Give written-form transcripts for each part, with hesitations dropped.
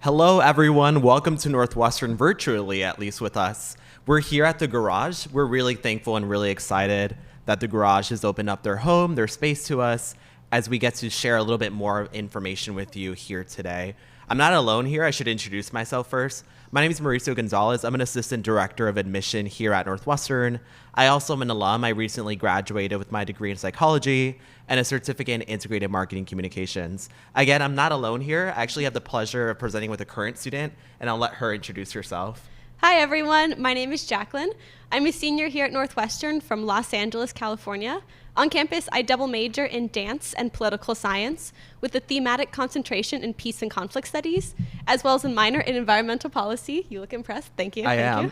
Hello, everyone. Welcome to Northwestern virtually, at least with us. We're here at the garage. We're really thankful and really excited that the garage has opened up their home, their space to us, as we get to share a little bit more information with you here today. I'm not alone here. I should introduce myself first. My name is Mauricio Gonzalez. I'm an assistant director of admission here at Northwestern. I also am an alum. I recently graduated with my degree in psychology and a certificate in integrated marketing communications. Again, I'm not alone here. I actually have the pleasure of presenting with a current student, and I'll let her introduce herself. Hi, everyone. My name is Jacqueline. I'm a senior here at Northwestern from Los Angeles, California. On campus, I double major in dance and political science with a thematic concentration in peace and conflict studies, as well as a minor in environmental policy. You look impressed. Thank you. I am.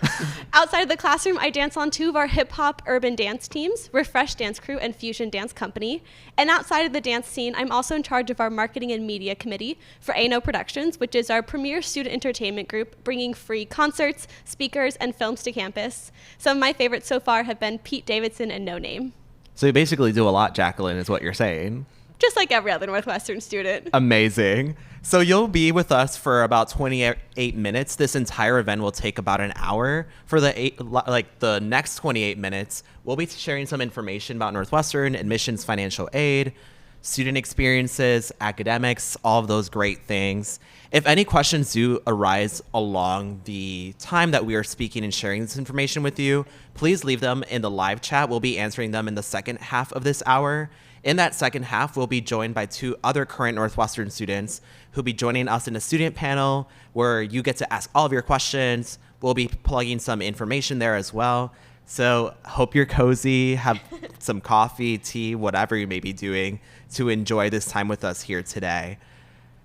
Outside of the classroom, I dance on two of our hip-hop urban dance teams, Refresh Dance Crew and Fusion Dance Company. And outside of the dance scene, I'm also in charge of our marketing and media committee for ANO Productions, which is our premier student entertainment group, bringing free concerts, speakers, and films to campus. Some of my favorites so far have been Pete Davidson and No Name. So you basically do a lot, Jacqueline, is what you're saying. Just like every other Northwestern student. Amazing. So you'll be with us for about 28 minutes. This entire event will take about an hour. For the next 28 minutes, we'll be sharing some information about Northwestern, admissions, financial aid, student experiences, academics, all of those great things. If any questions do arise along the time that we are speaking and sharing this information with you, please leave them in the live chat. We'll be answering them in the second half of this hour. In that second half, we'll be joined by two other current Northwestern students who'll be joining us in a student panel where you get to ask all of your questions. We'll be plugging some information there as well. So hope you're cozy, have some coffee, tea, whatever you may be doing to enjoy this time with us here today.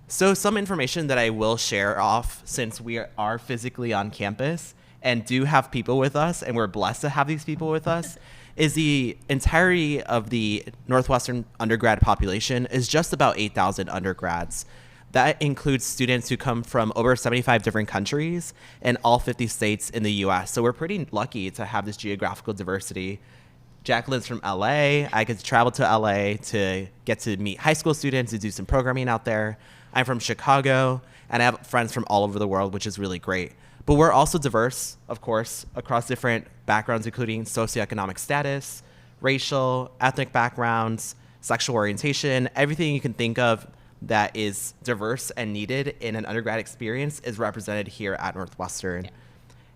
So some information that I will share off, since we are physically on campus and do have people with us, and we're blessed to have these people with us, is the entirety of the Northwestern undergrad population is just about 8,000 undergrads. That includes students who come from over 75 different countries and all 50 states in the US. So we're pretty lucky to have this geographical diversity. Jacqueline's from LA. I get to travel to LA to get to meet high school students and do some programming out there. I'm from Chicago, and I have friends from all over the world, which is really great. But we're also diverse, of course, across different backgrounds, including socioeconomic status, racial, ethnic backgrounds, sexual orientation, everything you can think of that is diverse and needed in an undergrad experience is represented here at Northwestern. Yeah.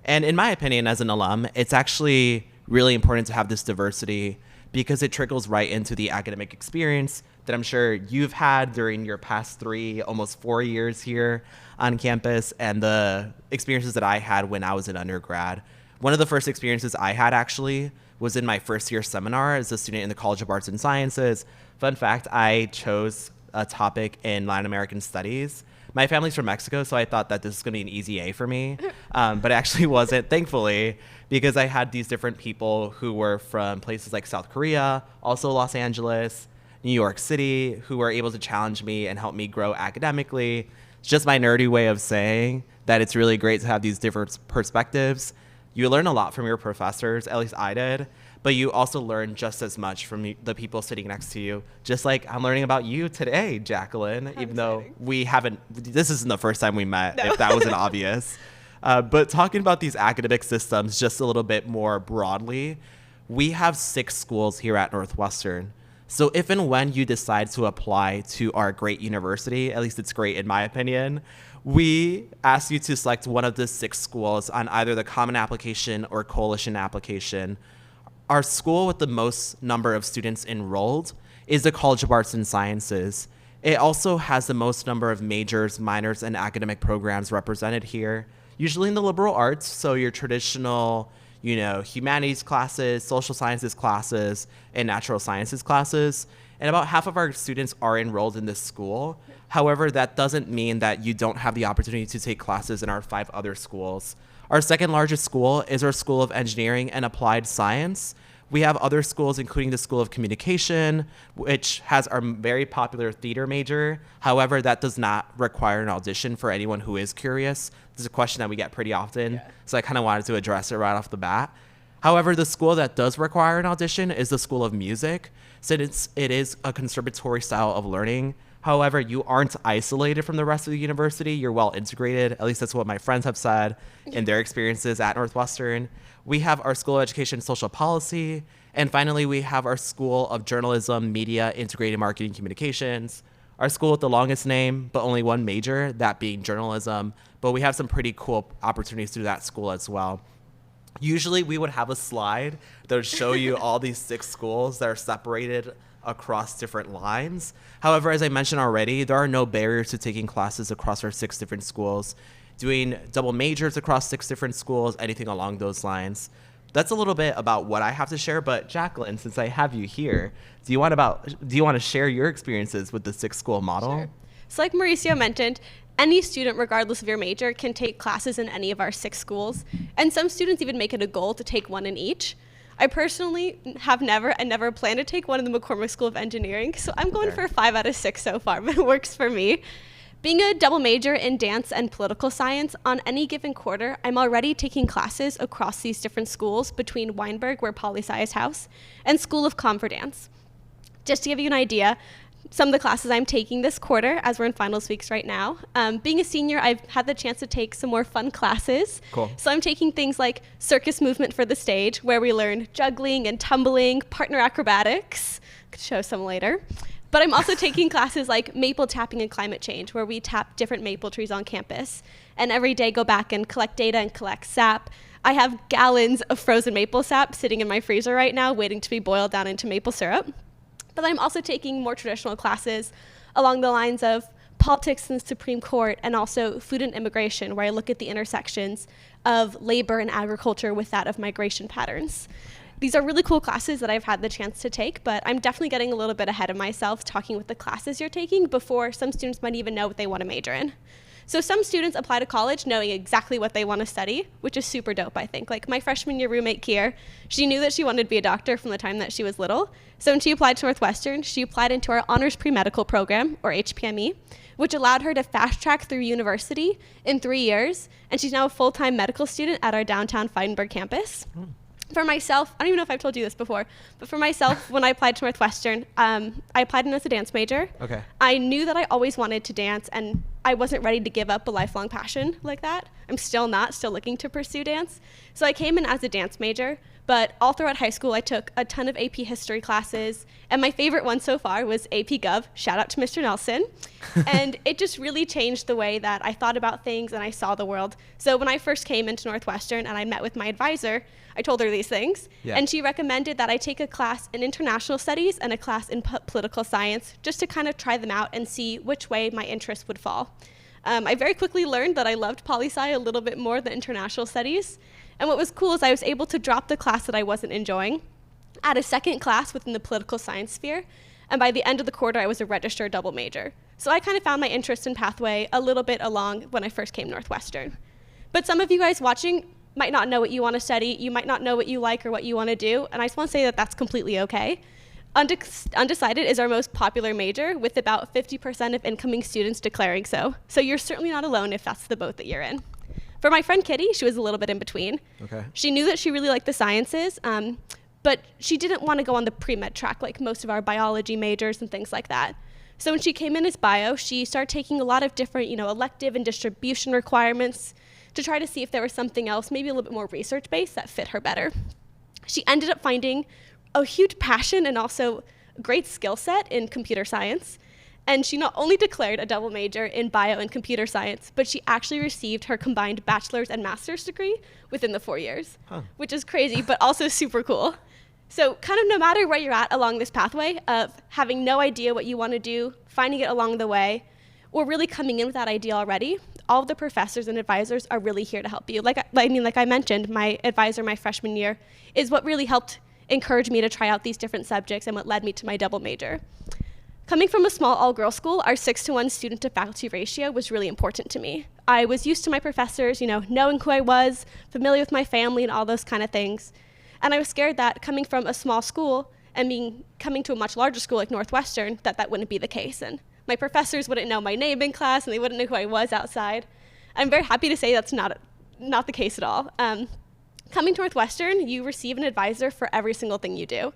And in my opinion, as an alum, it's actually really important to have this diversity because it trickles right into the academic experience that I'm sure you've had during your past 3, almost 4 years here on campus, and the experiences that I had when I was an undergrad. One of the first experiences I had actually was in my first year seminar as a student in the College of Arts and Sciences. Fun fact, I chose a topic in Latin American studies. My family's from Mexico, so I thought that this was gonna be an easy A for me, but it actually wasn't, thankfully, because I had these different people who were from places like South Korea, also Los Angeles, New York City, who were able to challenge me and help me grow academically. It's just my nerdy way of saying that it's really great to have these different perspectives. You learn a lot from your professors, at least I did, but you also learn just as much from the people sitting next to you, just like I'm learning about you today, Jacqueline, even though we haven't, this isn't the first time we met, if that wasn't obvious. But talking about these academic systems just a little bit more broadly, we have 6 schools here at Northwestern. So if and when you decide to apply to our great university, at least it's great in my opinion, we ask you to select one of the 6 schools on either the common application or coalition application. Our school with the most number of students enrolled is the College of Arts and Sciences. It also has the most number of majors, minors, and academic programs represented here, usually in the liberal arts, so your traditional humanities classes, social sciences classes, and natural sciences classes. And about half of our students are enrolled in this school. However, that doesn't mean that you don't have the opportunity to take classes in our 5 other schools. Our second largest school is our School of Engineering and Applied Science. We have other schools, including the School of Communication, which has our very popular theater major. However, that does not require an audition for anyone who is curious. This is a question that we get pretty often, so I kind of wanted to address it right off the bat. However, the school that does require an audition is the School of Music, since it is a conservatory style of learning. However, you aren't isolated from the rest of the university. You're well integrated. At least that's what my friends have said in their experiences at Northwestern. We have our School of Education and Social Policy. And finally, we have our School of Journalism, Media, Integrated Marketing, Communications. Our school with the longest name, but only one major, that being journalism. But we have some pretty cool opportunities through that school as well. Usually we would have a slide that would show you all these 6 schools that are separated across different lines. However, as I mentioned already, there are no barriers to taking classes across our 6 different schools, doing double majors across 6 different schools, anything along those lines. That's a little bit about what I have to share, but Jacqueline, since I have you here, do you want to share your experiences with the 6-school model? Sure. So like Mauricio mentioned, any student, regardless of your major, can take classes in any of our 6 schools, and some students even make it a goal to take one in each. I personally have never planned to take one in the McCormick School of Engineering, so I'm going for 5 out of 6 so far, but it works for me. Being a double major in dance and political science, on any given quarter, I'm already taking classes across these different schools between Weinberg, where poli-sci is housed, and School of Com for Dance. Just to give you an idea, some of the classes I'm taking this quarter, as we're in finals weeks right now. Being a senior, I've had the chance to take some more fun classes. Cool. So I'm taking things like circus movement for the stage, where we learn juggling and tumbling, partner acrobatics. Could show some later. But I'm also taking classes like maple tapping and climate change, where we tap different maple trees on campus, and every day go back and collect data and collect sap. I have gallons of frozen maple sap sitting in my freezer right now, waiting to be boiled down into maple syrup. But I'm also taking more traditional classes along the lines of politics and the Supreme Court, and also food and immigration, where I look at the intersections of labor and agriculture with that of migration patterns. These are really cool classes that I've had the chance to take, but I'm definitely getting a little bit ahead of myself talking with the classes you're taking before some students might even know what they want to major in. So some students apply to college knowing exactly what they want to study, which is super dope, I think. Like my freshman year roommate, Kier, she knew that she wanted to be a doctor from the time that she was little. So when she applied to Northwestern, she applied into our Honors Pre-Medical Program, or HPME, which allowed her to fast track through university in 3 years. And she's now a full-time medical student at our downtown Feidenberg campus. For myself, I don't even know if I've told you this before, but for myself, when I applied to Northwestern, I applied in as a dance major. Okay. I knew that I always wanted to dance, and I wasn't ready to give up a lifelong passion like that. I'm still not, still looking to pursue dance. So I came in as a dance major, but all throughout high school, I took a ton of AP history classes, and my favorite one so far was AP Gov. Shout out to Mr. Nelson. And it just really changed the way that I thought about things and I saw the world. So when I first came into Northwestern and I met with my advisor, I told her these things, and she recommended that I take a class in international studies and a class in political science, just to kind of try them out and see which way my interests would fall. I very quickly learned that I loved poli-sci a little bit more than international studies. And what was cool is I was able to drop the class that I wasn't enjoying, add a second class within the political science sphere, and by the end of the quarter, I was a registered double major. So I kind of found my interest in pathway a little bit along when I first came to Northwestern. But some of you guys watching might not know what you want to study, you might not know what you like or what you want to do, and I just want to say that that's completely okay. Undecided is our most popular major, with about 50% of incoming students declaring so. So you're certainly not alone if that's the boat that you're in. For my friend Kitty, she was a little bit in between. Okay. She knew that she really liked the sciences, but she didn't want to go on the pre-med track like most of our biology majors and things like that. So when she came in as bio, she started taking a lot of different, elective and distribution requirements to try to see if there was something else, maybe a little bit more research-based, that fit her better. She ended up finding a huge passion and also great skill set in computer science. And she not only declared a double major in bio and computer science, but she actually received her combined bachelor's and master's degree within the 4 years, which is crazy, but also super cool. So kind of no matter where you're at along this pathway of having no idea what you want to do, finding it along the way, or really coming in with that idea already, all of the professors and advisors are really here to help you. Like I mentioned, my advisor my freshman year is what really helped encourage me to try out these different subjects and what led me to my double major. Coming from a small all-girls school, our 6-to-1 student-to-faculty ratio was really important to me. I was used to my professors, knowing who I was, familiar with my family and all those kind of things. And I was scared that coming from a small school and coming to a much larger school like Northwestern, that wouldn't be the case. And my professors wouldn't know my name in class, and they wouldn't know who I was outside. I'm very happy to say that's not the case at all. Coming to Northwestern, you receive an advisor for every single thing you do.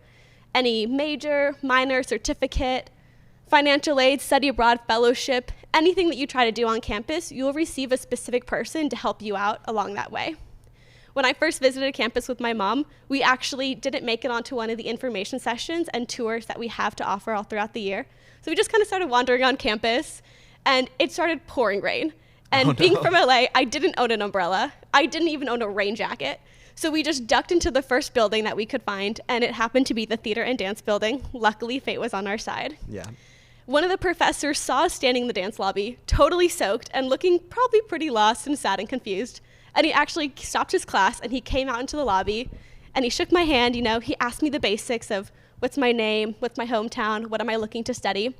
Any major, minor, certificate, financial aid, study abroad, fellowship, anything that you try to do on campus, you'll receive a specific person to help you out along that way. When I first visited campus with my mom, we actually didn't make it onto one of the information sessions and tours that we have to offer all throughout the year. So we just kind of started wandering on campus, and it started pouring rain. And being from LA, I didn't own an umbrella. I didn't even own a rain jacket. So we just ducked into the first building that we could find, and it happened to be the theater and dance building. Luckily, fate was on our side. Yeah. One of the professors saw us standing in the dance lobby, totally soaked and looking probably pretty lost and sad and confused. And he actually stopped his class, and he came out into the lobby, and he shook my hand. He asked me the basics of what's my name, what's my hometown, what am I looking to study.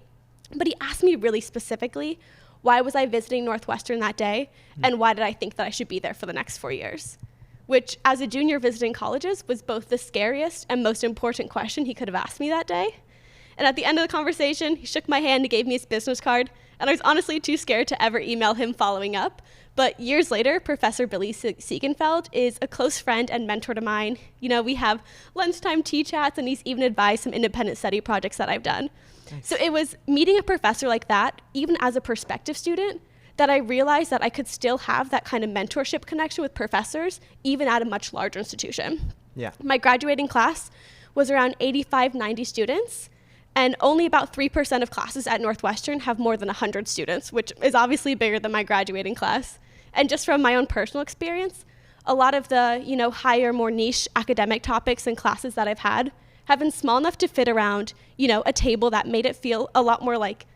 But he asked me really specifically, why was I visiting Northwestern that day, and why did I think that I should be there for the next 4 years? Which, as a junior visiting colleges, was both the scariest and most important question he could have asked me that day. And at the end of the conversation, he shook my hand and gave me his business card, and I was honestly too scared to ever email him following up. But years later, Professor Billy Siegenfeld is a close friend and mentor to mine. We have lunchtime tea chats, and he's even advised some independent study projects that I've done. Nice. So it was meeting a professor like that, even as a prospective student, that I realized that I could still have that kind of mentorship connection with professors, even at a much larger institution. Yeah. My graduating class was around 85, 90 students, and only about 3% of classes at Northwestern have more than 100 students, which is obviously bigger than my graduating class. And just from my own personal experience, a lot of the, higher, more niche academic topics and classes that I've had have been small enough to fit around, a table that made it feel a lot more like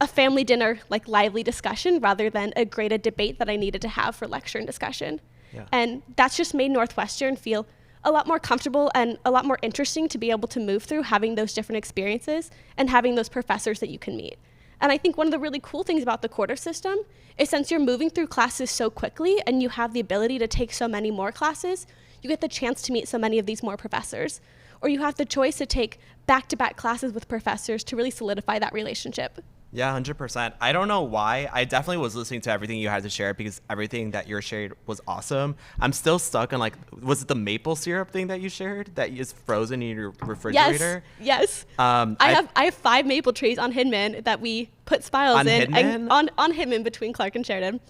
a family dinner, like lively discussion, rather than a graded debate that I needed to have for lecture and discussion. Yeah. And that's just made Northwestern feel a lot more comfortable and a lot more interesting to be able to move through, having those different experiences and having those professors that you can meet. And I think one of the really cool things about the quarter system is, since you're moving through classes so quickly and you have the ability to take so many more classes, you get the chance to meet so many of these more professors. Or you have the choice to take back-to-back classes with professors to really solidify that relationship. Yeah, 100%. I don't know why. I definitely was listening to everything you had to share, because everything that you shared was awesome. I'm still stuck on, was it the maple syrup thing that you shared that is frozen in your refrigerator? Yes. I have 5 maple trees on Hinman that we put spiles on in. Hinman? On Hinman between Clark and Sheridan.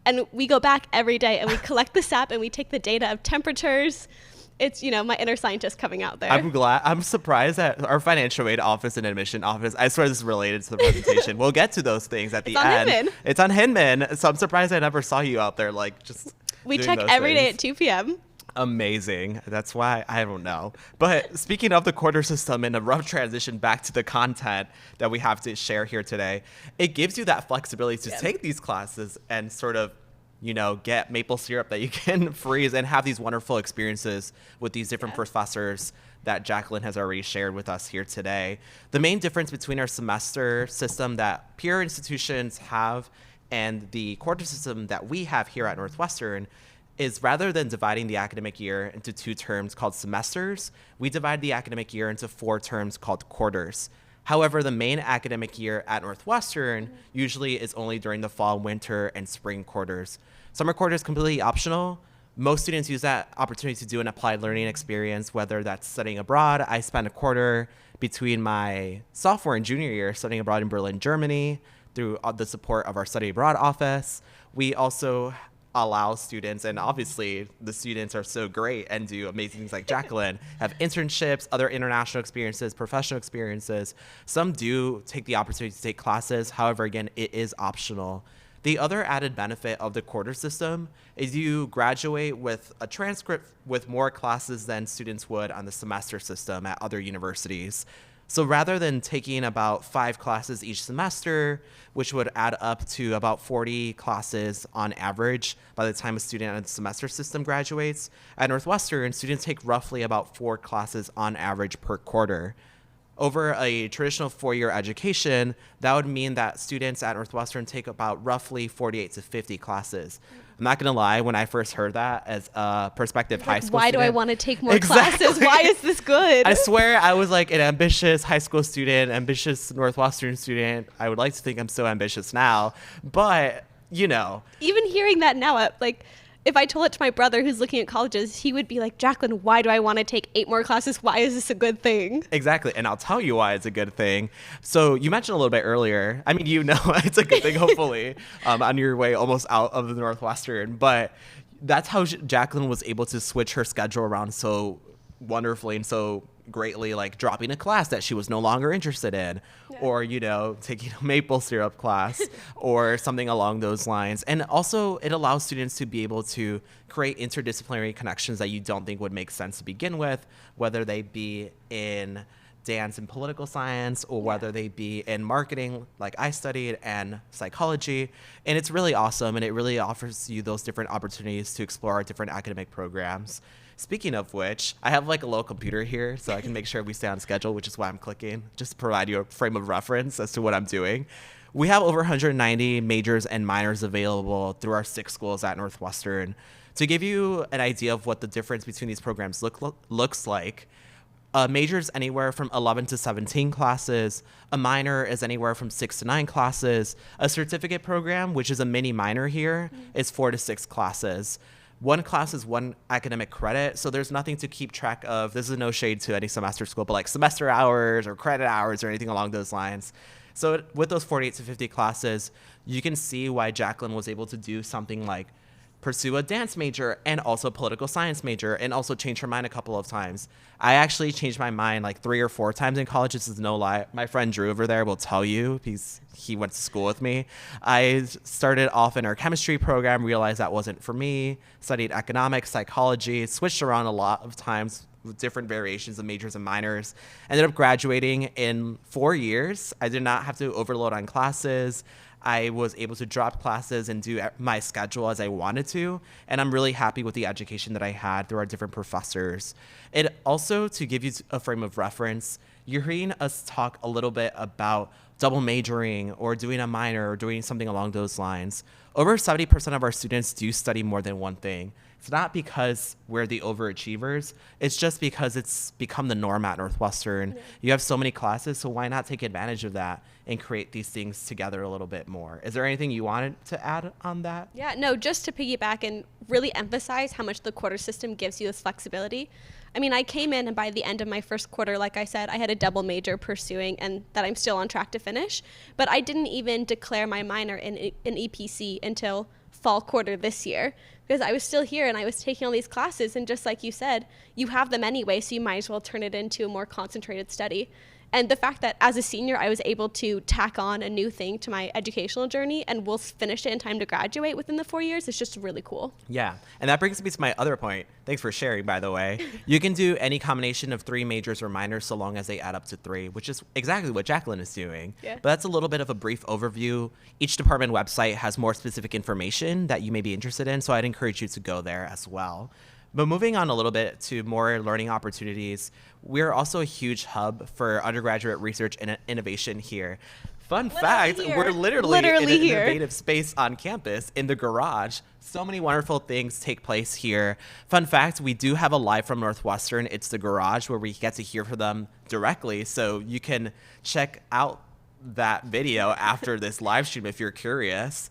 And we go back every day and we collect the sap and we take the data of temperatures. It's, my inner scientist coming out there. I'm surprised that our financial aid office and admission office, I swear this is related to the presentation. We'll get to those things at the end. Hinman. It's on Hinman. So I'm surprised I never saw you out there, just we doing check those every day things. at 2 p.m. Amazing. That's why I don't know. But speaking of the quarter system, and a rough transition back to the content that we have to share here today, it gives you that flexibility to take these classes and sort of get maple syrup that you can freeze and have these wonderful experiences with these different professors that Jacqueline has already shared with us here today. The main difference between our semester system that peer institutions have and the quarter system that we have here at Northwestern is, rather than dividing the academic year into 2 terms called semesters, we divide the academic year into 4 terms called quarters. However, the main academic year at Northwestern usually is only during the fall, winter, and spring quarters. Summer quarter is completely optional. Most students use that opportunity to do an applied learning experience, whether that's studying abroad. I spent a quarter between my sophomore and junior year studying abroad in Berlin, Germany, through the support of our study abroad office. We also allow students, and obviously the students are so great and do amazing things like Jacqueline, have internships, other international experiences, professional experiences. Some do take the opportunity to take classes. However, again, it is optional. The other added benefit of the quarter system is you graduate with a transcript with more classes than students would on the semester system at other universities. So rather than taking about 5 classes each semester, which would add up to about 40 classes on average by the time a student on the semester system graduates, at Northwestern, students take roughly about 4 classes on average per quarter. Over a traditional 4-year education, that would mean that students at Northwestern take about roughly 48 to 50 classes. I'm not going to lie, when I first heard that as a prospective high school why student. do I want to take more classes? Why is this good? I swear I was an ambitious high school student, ambitious Northwestern student. I would like to think I'm so ambitious now, but, Even hearing that now, if I told it to my brother who's looking at colleges, he would be like, Jacqueline, why do I want to take 8 more classes? Why is this a good thing? Exactly. And I'll tell you why it's a good thing. So you mentioned a little bit earlier, I mean, it's a good thing, hopefully, on your way almost out of the Northwestern. But that's how Jacqueline was able to switch her schedule around so wonderfully and so greatly, like dropping a class that she was no longer interested in, or taking a maple syrup class or something along those lines. And also it allows students to be able to create interdisciplinary connections that you don't think would make sense to begin with, whether they be in dance and political science, or whether they be in marketing like I studied, and psychology. And it's really awesome, and it really offers you those different opportunities to explore our different academic programs. Speaking of which, I have like a little computer here so I can make sure we stay on schedule, which is why I'm clicking, just to provide you a frame of reference as to what I'm doing. We have over 190 majors and minors available through our 6 schools at Northwestern. To give you an idea of what the difference between these programs looks like, a major is anywhere from 11 to 17 classes. A minor is anywhere from 6 to 9 classes. A certificate program, which is a mini minor here, is 4 to 6 classes. One class is 1 academic credit, so there's nothing to keep track of. This is no shade to any semester school, but like semester hours or credit hours or anything along those lines. So with those 48 to 50 classes, you can see why Jacqueline was able to do something like pursue a dance major and also political science major, and also change her mind a couple of times. I actually changed my mind like 3 or 4 times in college. This is no lie. My friend Drew over there will tell you, he went to school with me. I started off in our chemistry program, realized that wasn't for me, studied economics, psychology, switched around a lot of times with different variations of majors and minors. Ended up graduating in 4 years. I did not have to overload on classes. I was able to drop classes and do my schedule as I wanted to. And I'm really happy with the education that I had through our different professors. It also, to give you a frame of reference, you're hearing us talk a little bit about double majoring or doing a minor or doing something along those lines. Over 70% of our students do study more than one thing. It's not because we're the overachievers. It's just because it's become the norm at Northwestern. Yeah. You have so many classes, so why not take advantage of that and create these things together a little bit more? Is there anything you wanted to add on that? Yeah, no, just to piggyback and really emphasize how much the quarter system gives you this flexibility. I mean, I came in and by the end of my first quarter, like I said, I had a double major pursuing and that I'm still on track to finish. But I didn't even declare my minor in EPC until fall quarter this year, because I was still here and I was taking all these classes, and just like you said, you have them anyway, so you might as well turn it into a more concentrated study. And the fact that as a senior, I was able to tack on a new thing to my educational journey and will finish it in time to graduate within the 4 years is just really cool. Yeah. And that brings me to my other point. Thanks for sharing, by the way. You can do any combination of 3 majors or minors so long as they add up to 3, which is exactly what Jacqueline is doing. Yeah. But that's a little bit of a brief overview. Each department website has more specific information that you may be interested in, so I'd encourage you to go there as well. But moving on a little bit to more learning opportunities, we're also a huge hub for undergraduate research and innovation here. Fun fact, we're literally in an innovative space on campus in the garage. So many wonderful things take place here. Fun fact, we do have a live from Northwestern. It's the garage where we get to hear from them directly. So you can check out that video after this live stream if you're curious.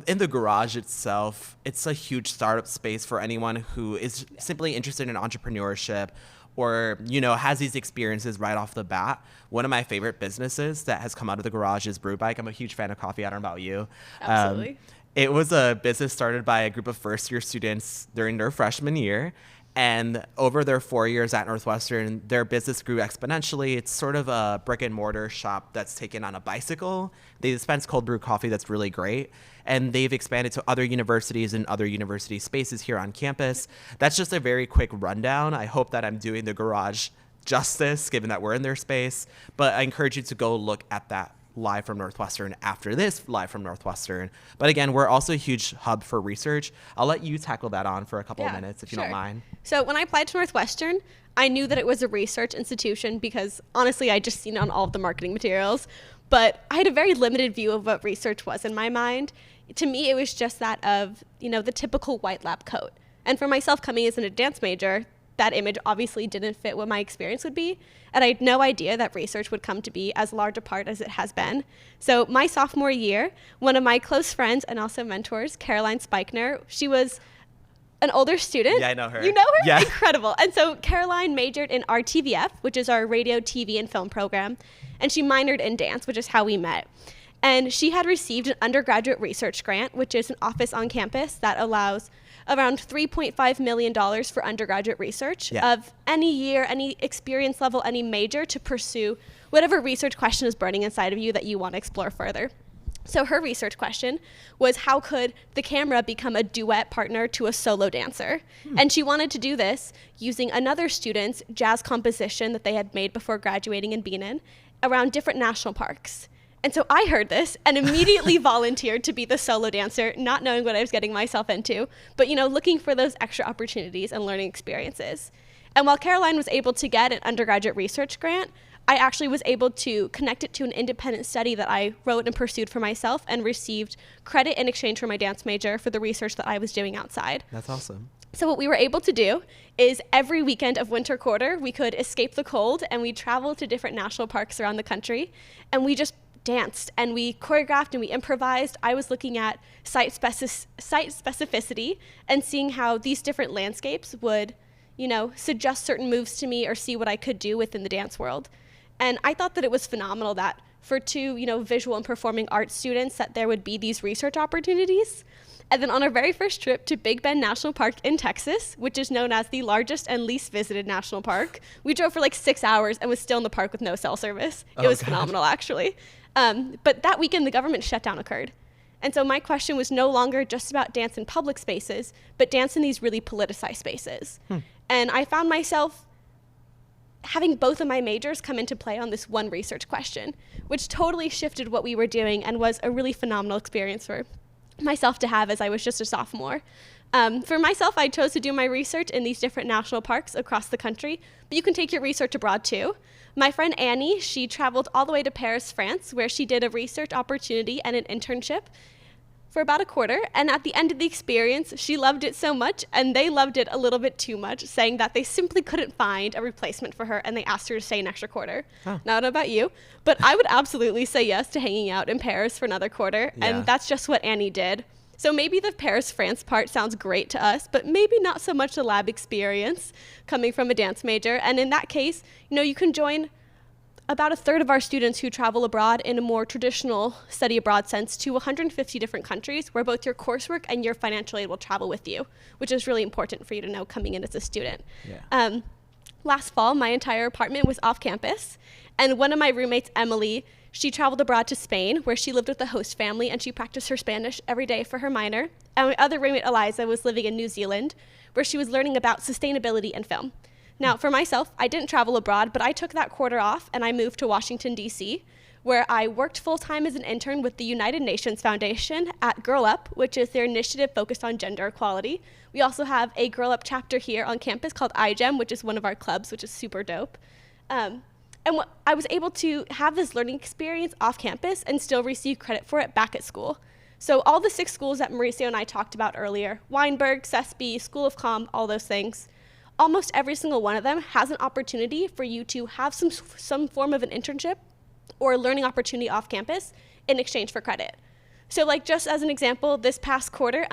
In the garage itself, it's a huge startup space for anyone who is simply interested in entrepreneurship or, has these experiences right off the bat. One of my favorite businesses that has come out of the garage is Brew Bike. I'm a huge fan of coffee. I don't know about you. Absolutely. It was a business started by a group of first-year students during their freshman year. And over their 4 years at Northwestern, their business grew exponentially. It's sort of a brick and mortar shop that's taken on a bicycle. They dispense cold brew coffee that's really great. And they've expanded to other universities and other university spaces here on campus. That's just a very quick rundown. I hope that I'm doing the garage justice, given that we're in their space. But I encourage you to go look at that live from Northwestern after this live from Northwestern. But again, we're also a huge hub for research. I'll let you tackle that on for a couple of minutes if you don't mind. So when I applied to Northwestern, I knew that it was a research institution because honestly, I just seen it on all of the marketing materials. But I had a very limited view of what research was in my mind. To me, it was just that of, the typical white lab coat. And for myself coming as a dance major, that image obviously didn't fit what my experience would be. And I had no idea that research would come to be as large a part as it has been. So my sophomore year, one of my close friends and also mentors, Caroline Speichner, she was an older student. Yeah, I know her. You know her? Yeah. Incredible. And so Caroline majored in RTVF, which is our radio, TV, and film program. And she minored in dance, which is how we met. And she had received an undergraduate research grant, which is an office on campus that allows around $3.5 million for undergraduate research of any year, any experience level, any major to pursue whatever research question is burning inside of you that you want to explore further. So her research question was, how could the camera become a duet partner to a solo dancer? And she wanted to do this using another student's jazz composition that they had made before graduating in Benin around different national parks. And so I heard this and immediately volunteered to be the solo dancer, not knowing what I was getting myself into, but, looking for those extra opportunities and learning experiences. And while Caroline was able to get an undergraduate research grant, I actually was able to connect it to an independent study that I wrote and pursued for myself and received credit in exchange for my dance major for the research that I was doing outside. That's awesome. So what we were able to do is every weekend of winter quarter, we could escape the cold and we traveled to different national parks around the country, and we just danced and we choreographed and we improvised. I was looking at site specificity and seeing how these different landscapes would, suggest certain moves to me or see what I could do within the dance world. And I thought that it was phenomenal that for two, visual and performing arts students, that there would be these research opportunities. And then on our very first trip to Big Bend National Park in Texas, which is known as the largest and least visited national park, we drove for like 6 hours and was still in the park with no cell service. It was phenomenal, actually. But that weekend, the government shutdown occurred. And so my question was no longer just about dance in public spaces, but dance in these really politicized spaces. And I found myself having both of my majors come into play on this one research question, which totally shifted what we were doing and was a really phenomenal experience for myself to have as I was just a sophomore. For myself, I chose to do my research in these different national parks across the country, but you can take your research abroad too. My friend Annie, she traveled all the way to Paris, France, where she did a research opportunity and an internship for about a quarter. And at the end of the experience, she loved it so much, and they loved it a little bit too much, saying that they simply couldn't find a replacement for her, and they asked her to stay an extra quarter. Now, I don't know about you, but I would absolutely say yes to hanging out in Paris for another quarter, and that's just what Annie did. So maybe the Paris, France part sounds great to us, but maybe not so much the lab experience coming from a dance major. And in that case, you can join about a third of our students who travel abroad in a more traditional study abroad sense to 150 different countries, where both your coursework and your financial aid will travel with you, which is really important for you to know coming in as a student. Last fall, my entire apartment was off campus, and one of my roommates, Emily, she traveled abroad to Spain, where she lived with the host family, and she practiced her Spanish every day for her minor. And my other roommate, Eliza, was living in New Zealand, where she was learning about sustainability and film. Now, for myself, I didn't travel abroad, but I took that quarter off, and I moved to Washington, D.C., where I worked full-time as an intern with the United Nations Foundation at Girl Up, which is their initiative focused on gender equality. We also have a Girl Up chapter here on campus called iGEM, which is one of our clubs, which is super dope. And I was able to have this learning experience off campus and still receive credit for it back at school. So all the 6 schools that Mauricio and I talked about earlier, Weinberg, CESP, School of Comm, all those things, almost every single one of them has an opportunity for you to have some form of an internship or a learning opportunity off campus in exchange for credit. So like just as an example, this past quarter,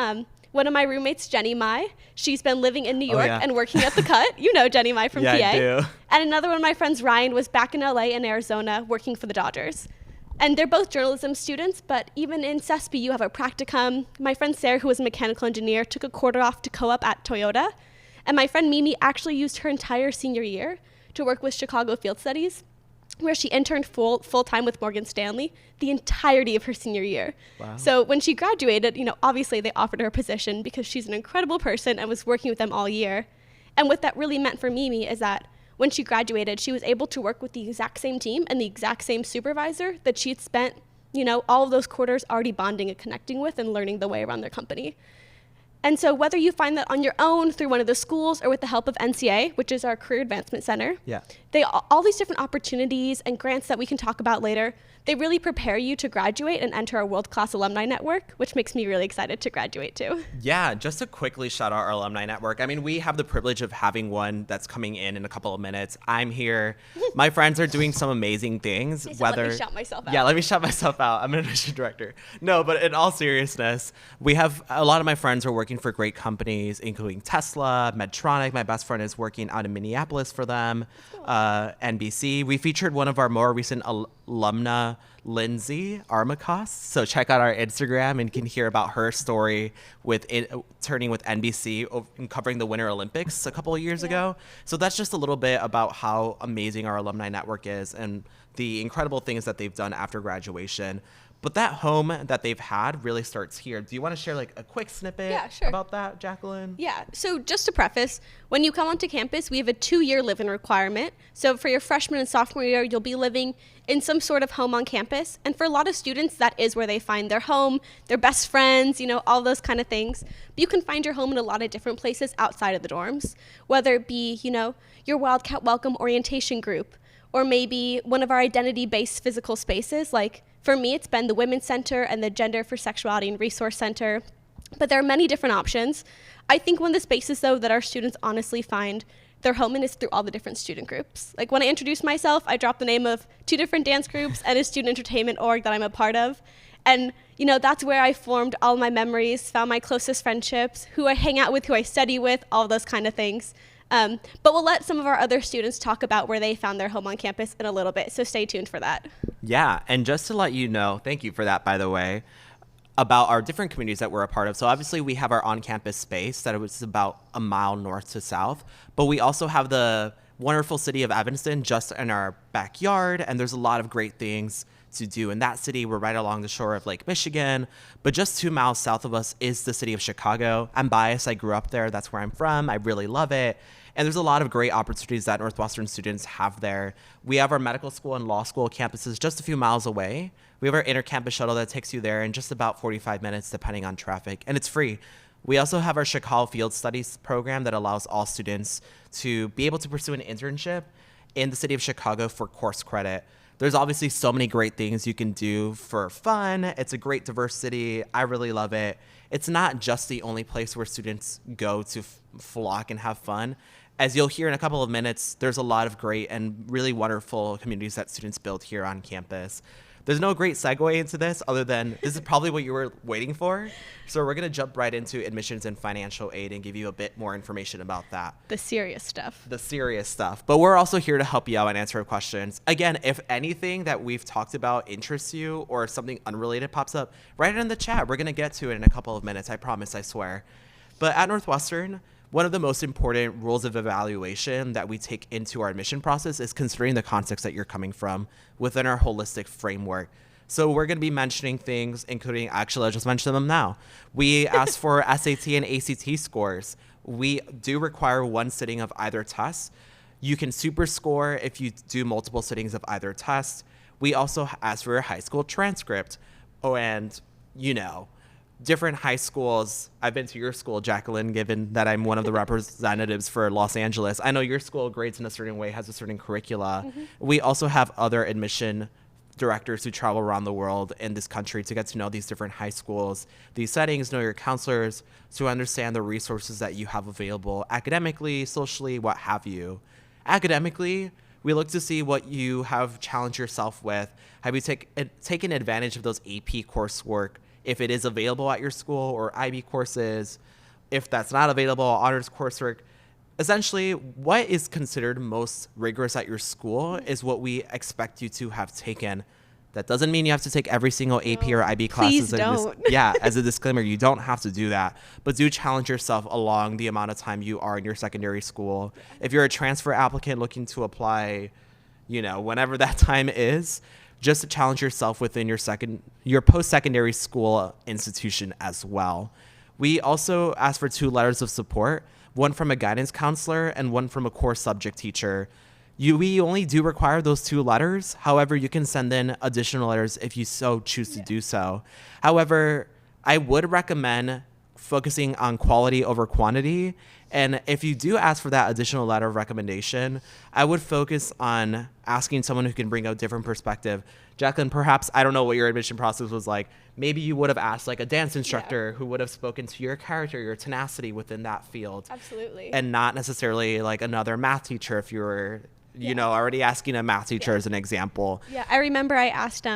one of my roommates, Jenny Mai, she's been living in New York and working at the Cut. You know Jenny Mai from PA. I do. And another one of my friends, Ryan, was back in LA and Arizona working for the Dodgers. And they're both journalism students, but even in CESP, you have a practicum. My friend Sarah, who was a mechanical engineer, took a quarter off to co-op at Toyota. And my friend Mimi actually used her entire senior year to work with Chicago Field Studies, where she interned full-time with Morgan Stanley the entirety of her senior year. Wow. So when she graduated, obviously they offered her a position because she's an incredible person and was working with them all year. And what that really meant for Mimi is that when she graduated, she was able to work with the exact same team and the exact same supervisor that she'd spent, all of those quarters already bonding and connecting with and learning the way around their company. And so whether you find that on your own through one of the schools or with the help of NCA, which is our Career Advancement Center, all these different opportunities and grants that we can talk about later, they really prepare you to graduate and enter our world-class alumni network, which makes me really excited to graduate too. Yeah, just to quickly shout out our alumni network. I mean, we have the privilege of having one that's coming in a couple of minutes. I'm here. My friends are doing some amazing things. Let me shout myself out. Yeah, let me shout myself out. I'm an admission director. No, but in all seriousness, we have a lot of my friends are working working for great companies, including Tesla, Medtronic. My best friend is working out in Minneapolis for them, NBC. We featured one of our more recent alumna, Lindsay Armacost. So check out our Instagram and you can hear about her story with turning with NBC and covering the Winter Olympics a couple of years ago. So that's just a little bit about how amazing our alumni network is and the incredible things that they've done after graduation. But that home that they've had really starts here. Do you want to share like a quick snippet about that, Jacqueline? Yeah, so just to preface, when you come onto campus, we have a 2-year live-in requirement. So for your freshman and sophomore year, you'll be living in some sort of home on campus. And for a lot of students, that is where they find their home, their best friends, you know, all those kind of things. But you can find your home in a lot of different places outside of the dorms, whether it be, you know, your Wildcat Welcome orientation group, or maybe one of our identity-based physical spaces. Like for me, it's been the Women's Center and the Gender for Sexuality and Resource Center. But there are many different options. I think one of the spaces, though, that our students honestly find their home in is through all the different student groups. Like when I introduce myself, I drop the name of 2 different dance groups and a student entertainment org that I'm a part of. And, you know, that's where I formed all my memories, found my closest friendships, who I hang out with, who I study with, all those kind of things. But we'll let some of our other students talk about where they found their home on campus in a little bit, so stay tuned for that. Yeah, and just to let you know, thank you for that, by the way, about our different communities that we're a part of. So obviously we have our on-campus space that was about a mile north to south, but we also have the wonderful city of Evanston just in our backyard, and there's a lot of great things to do in that city. We're right along the shore of Lake Michigan, but just 2 miles south of us is the city of Chicago. I'm biased. I grew up there. That's where I'm from. I really love it. And there's a lot of great opportunities that Northwestern students have there. We have our medical school and law school campuses just a few miles away. We have our inter-campus shuttle that takes you there in just about 45 minutes, depending on traffic, and it's free. We also have our Chicago Field Studies program that allows all students to be able to pursue an internship in the city of Chicago for course credit. There's obviously so many great things you can do for fun. It's a great diverse city. I really love it. It's not just the only place where students go to flock and have fun. As you'll hear in a couple of minutes, there's a lot of great and really wonderful communities that students build here on campus. There's no great segue into this other than this is probably what you were waiting for. So we're going to jump right into admissions and financial aid and give you a bit more information about that. The serious stuff. The serious stuff. But we're also here to help you out and answer questions. Again, if anything that we've talked about interests you or something unrelated pops up, write it in the chat. We're going to get to it in a couple of minutes. I promise, I swear. But at Northwestern, one of the most important rules of evaluation that we take into our admission process is considering the context that you're coming from within our holistic framework. So we're going to be mentioning things, including, actually, I'll just mention them now. We ask for SAT and ACT scores. We do require 1 sitting of either test. You can super score if you do multiple sittings of either test. We also ask for your high school transcript. Oh, and, you know, different high schools. I've been to your school, Jacqueline, given that I'm one of the representatives for Los Angeles. I know your school grades in a certain way, has a certain curricula. Mm-hmm. We also have other admission directors who travel around the world in this country to get to know these different high schools, these settings, know your counselors, to understand the resources that you have available academically, socially, what have you. Academically, we look to see what you have challenged yourself with. Have you taken advantage of those AP coursework if it is available at your school, or IB courses? If that's not available, honors coursework. Essentially, what is considered most rigorous at your school is what we expect you to have taken. That doesn't mean you have to take every single AP or IB classes. Please don't. As a disclaimer, you don't have to do that. But do challenge yourself along the amount of time you are in your secondary school. If you're a transfer applicant looking to apply, you know, whenever that time is, just to challenge yourself within your post-secondary school institution as well. We also ask for 2 letters of support, one from a guidance counselor and one from a core subject teacher. We only do require those 2 letters. However, you can send in additional letters if you so choose to do so. However, I would recommend focusing on quality over quantity. And if you do ask for that additional letter of recommendation, I would focus on asking someone who can bring a different perspective. Jacqueline, perhaps, I don't know what your admission process was like. Maybe you would have asked like a dance instructor who would have spoken to your character, your tenacity within that field. Absolutely. And not necessarily like another math teacher if you were, you know, already asking a math teacher as an example. Yeah, I remember I asked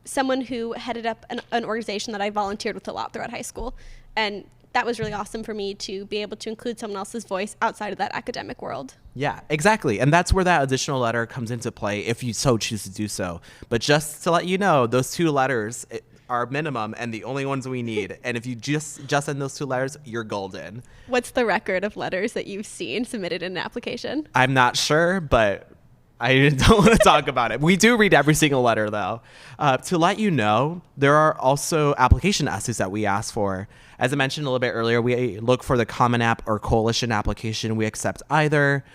someone who headed up an organization that I volunteered with a lot throughout high school. And that was really awesome for me to be able to include someone else's voice outside of that academic world. Yeah, exactly. And that's where that additional letter comes into play if you so choose to do so. But just to let you know, those 2 letters are minimum and the only ones we need. And if you just send those 2 letters, you're golden. What's the record of letters that you've seen submitted in an application? I'm not sure, but I don't want to talk about it. We do read every single letter, though. To let you know, there are also application essays that we ask for. As I mentioned a little bit earlier, we look for the Common App or Coalition application. We accept either.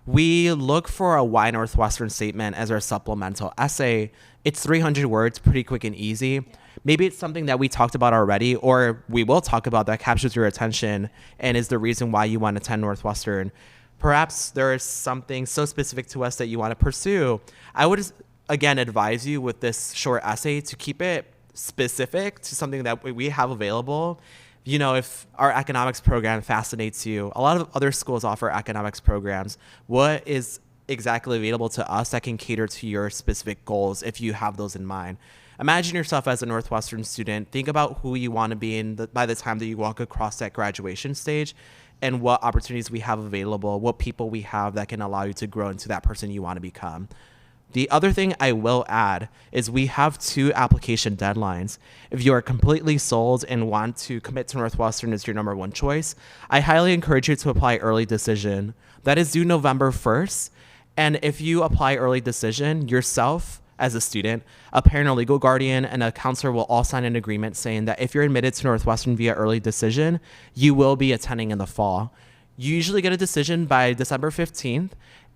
We look for a Why Northwestern statement as our supplemental essay. It's 300 words, pretty quick and easy. Maybe it's something that we talked about already, or we will talk about that captures your attention and is the reason why you want to attend Northwestern. Perhaps there is something so specific to us that you want to pursue. I would, again, advise you with this short essay to keep it specific to something that we have available. You know, if our economics program fascinates you, a lot of other schools offer economics programs. What is exactly available to us that can cater to your specific goals if you have those in mind? Imagine yourself as a Northwestern student. Think about who you want to be by the time that you walk across that graduation stage, and what opportunities we have available, what people we have that can allow you to grow into that person you want to become. The other thing I will add is we have 2 application deadlines. If you are completely sold and want to commit to Northwestern as your number 1 choice, I highly encourage you to apply early decision. That is due November 1st. And if you apply early decision, yourself as a student, a parent or legal guardian, and a counselor will all sign an agreement saying that if you're admitted to Northwestern via early decision, you will be attending in the fall. You usually get a decision by December 15th.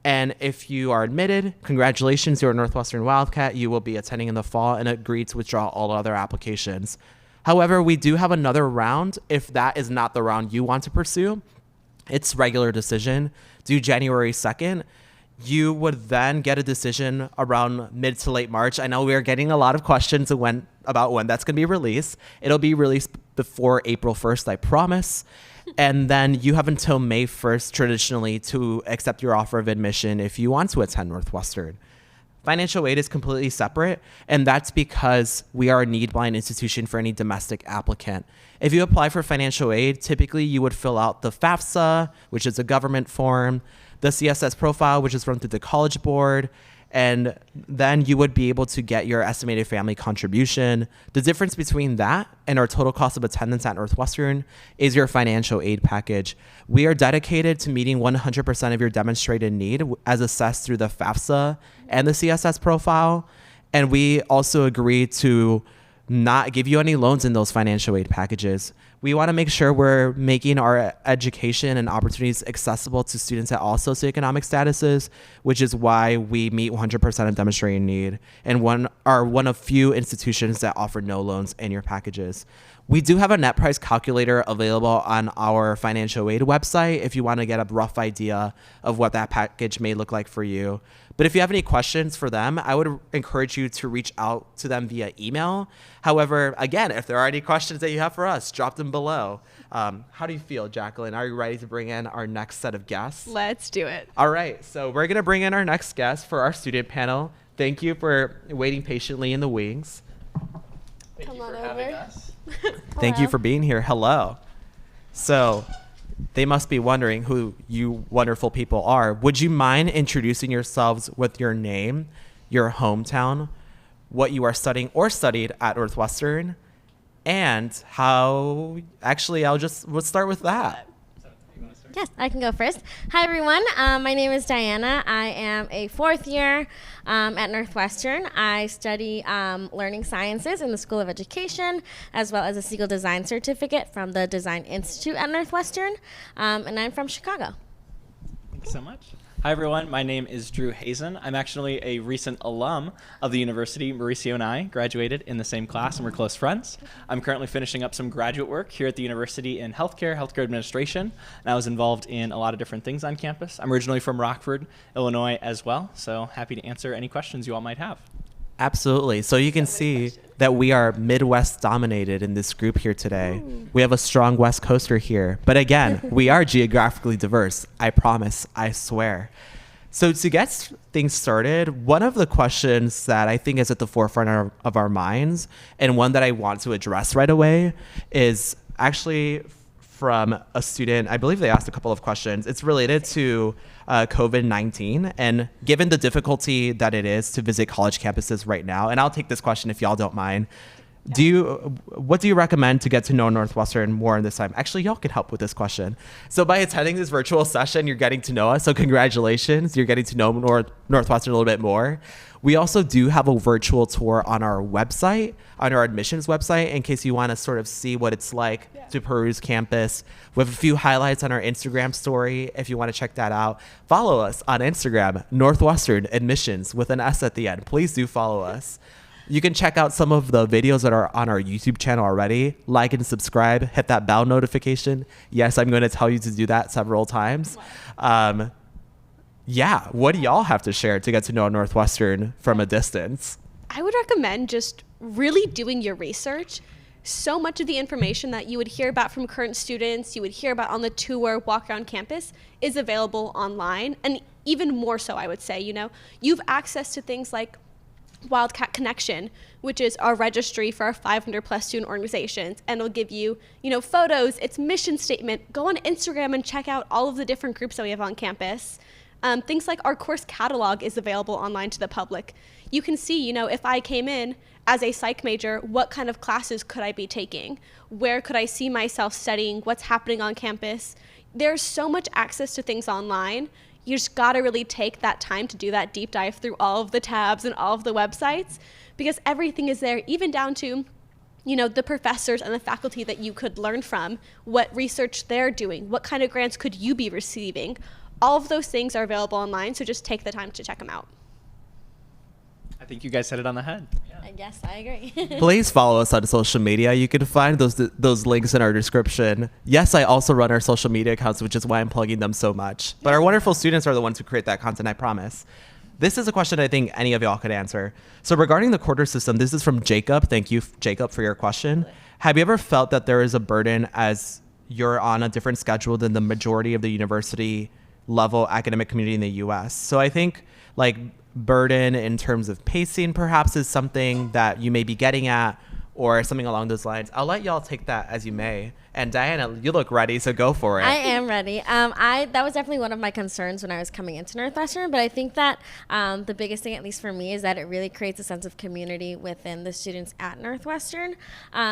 And if you are admitted, congratulations, you're a Northwestern Wildcat. You will be attending in the fall and agree to withdraw all other applications. However, we do have another round if that is not the round you want to pursue. It's regular decision due January 2nd. You would then get a decision around mid to late March. I know we are getting a lot of questions about when that's going to be released. It'll be released before April 1st, I promise. And then you have until May 1st traditionally to accept your offer of admission if you want to attend Northwestern. Financial aid is completely separate, and that's because we are a need-blind institution for any domestic applicant. If you apply for financial aid, typically you would fill out the FAFSA, which is a government form, the CSS profile, which is run through the College Board, and then you would be able to get your estimated family contribution. The difference between that and our total cost of attendance at Northwestern is your financial aid package. We are dedicated to meeting 100% of your demonstrated need as assessed through the FAFSA and the CSS profile. And we also agree to not give you any loans in those financial aid packages. We want to make sure we're making our education and opportunities accessible to students at all socioeconomic statuses, which is why we meet 100% of demonstrated need and one of few institutions that offer no loans in your packages. We do have a net price calculator available on our financial aid website if you want to get a rough idea of what that package may look like for you. But if you have any questions for them, I would encourage you to reach out to them via email. However, again, if there are any questions that you have for us, drop them below. How do you feel, Jacqueline? Are you ready to bring in our next set of guests? Let's do it. All right, so we're going to bring in our next guest for our student panel. Thank you for waiting patiently in the wings. Thank Come you on for over. having us. Thank you for being here. Hello. So they must be wondering who you wonderful people are. Would you mind introducing yourselves with your name, your hometown, what you are studying or studied at Northwestern, and how, actually, we'll start with that. Yes, I can go first. Hi, everyone. My name is Diana. I am a 4th year at Northwestern. I study learning sciences in the School of Education, as well as a Siegel Design Certificate from the Design Institute at Northwestern, and I'm from Chicago. Thanks so much. Hi, everyone. My name is Drew Hazen. I'm actually a recent alum of the university. Mauricio and I graduated in the same class, and we're close friends. I'm currently finishing up some graduate work here at the university in healthcare administration, and I was involved in a lot of different things on campus. I'm originally from Rockford, Illinois as well, so happy to answer any questions you all might have. Absolutely. So you can see that we are Midwest dominated in this group here today. Ooh. We have a strong West Coaster here. But again, we are geographically diverse. I promise. I swear. So to get things started, one of the questions that I think is at the forefront of our minds, and one that I want to address right away, is actually from a student. I believe they asked a couple of questions. It's related to COVID-19 and given the difficulty that it is to visit college campuses right now. And I'll take this question if y'all don't mind. What do you recommend to get to know Northwestern more in this time? Actually, y'all can help with this question. So by attending this virtual session, you're getting to know us. So congratulations, you're getting to know Northwestern a little bit more. We also do have a virtual tour on our website, on our admissions website, in case you want to sort of see what it's like to peruse campus. We have a few highlights on our Instagram story if you want to check that out. Follow us on Instagram, Northwestern Admissions with an S at the end. Please do follow us. You can check out some of the videos that are on our YouTube channel already. Like and subscribe, hit that bell notification. Yes, I'm going to tell you to do that several times. Yeah, what do y'all have to share to get to know Northwestern from a distance? I would recommend just really doing your research. So much of the information that you would hear about from current students, you would hear about on the tour, walk around campus, is available online. And even more so, I would say, you have access to things like Wildcat Connection, which is our registry for our 500 plus student organizations, and it'll give you, photos, its mission statement. Go on Instagram and check out all of the different groups that we have on campus. Things like our course catalog is available online to the public. You can see, if I came in as a psych major, what kind of classes could I be taking? Where could I see myself studying? What's happening on campus? There's so much access to things online. You just gotta really take that time to do that deep dive through all of the tabs and all of the websites, because everything is there, even down to, the professors and the faculty that you could learn from, what research they're doing, what kind of grants could you be receiving. All of those things are available online, so just take the time to check them out. I think you guys hit it on the head. Yes, I agree. Please follow us on social media. You can find those links in our description. Yes, I also run our social media accounts, which is why I'm plugging them so much. But our wonderful students are the ones who create that content, I promise. This is a question I think any of y'all could answer. So regarding the quarter system, this is from Jacob. Thank you, Jacob, for your question. Have you ever felt that there is a burden as you're on a different schedule than the majority of the university level academic community in the US? So I think burden in terms of pacing perhaps is something that you may be getting at, or something along those lines. I'll let y'all take that as you may. And Diana, you look ready, so go for it. I am ready. That was definitely one of my concerns when I was coming into Northwestern, but I think that the biggest thing, at least for me, is that it really creates a sense of community within the students at Northwestern,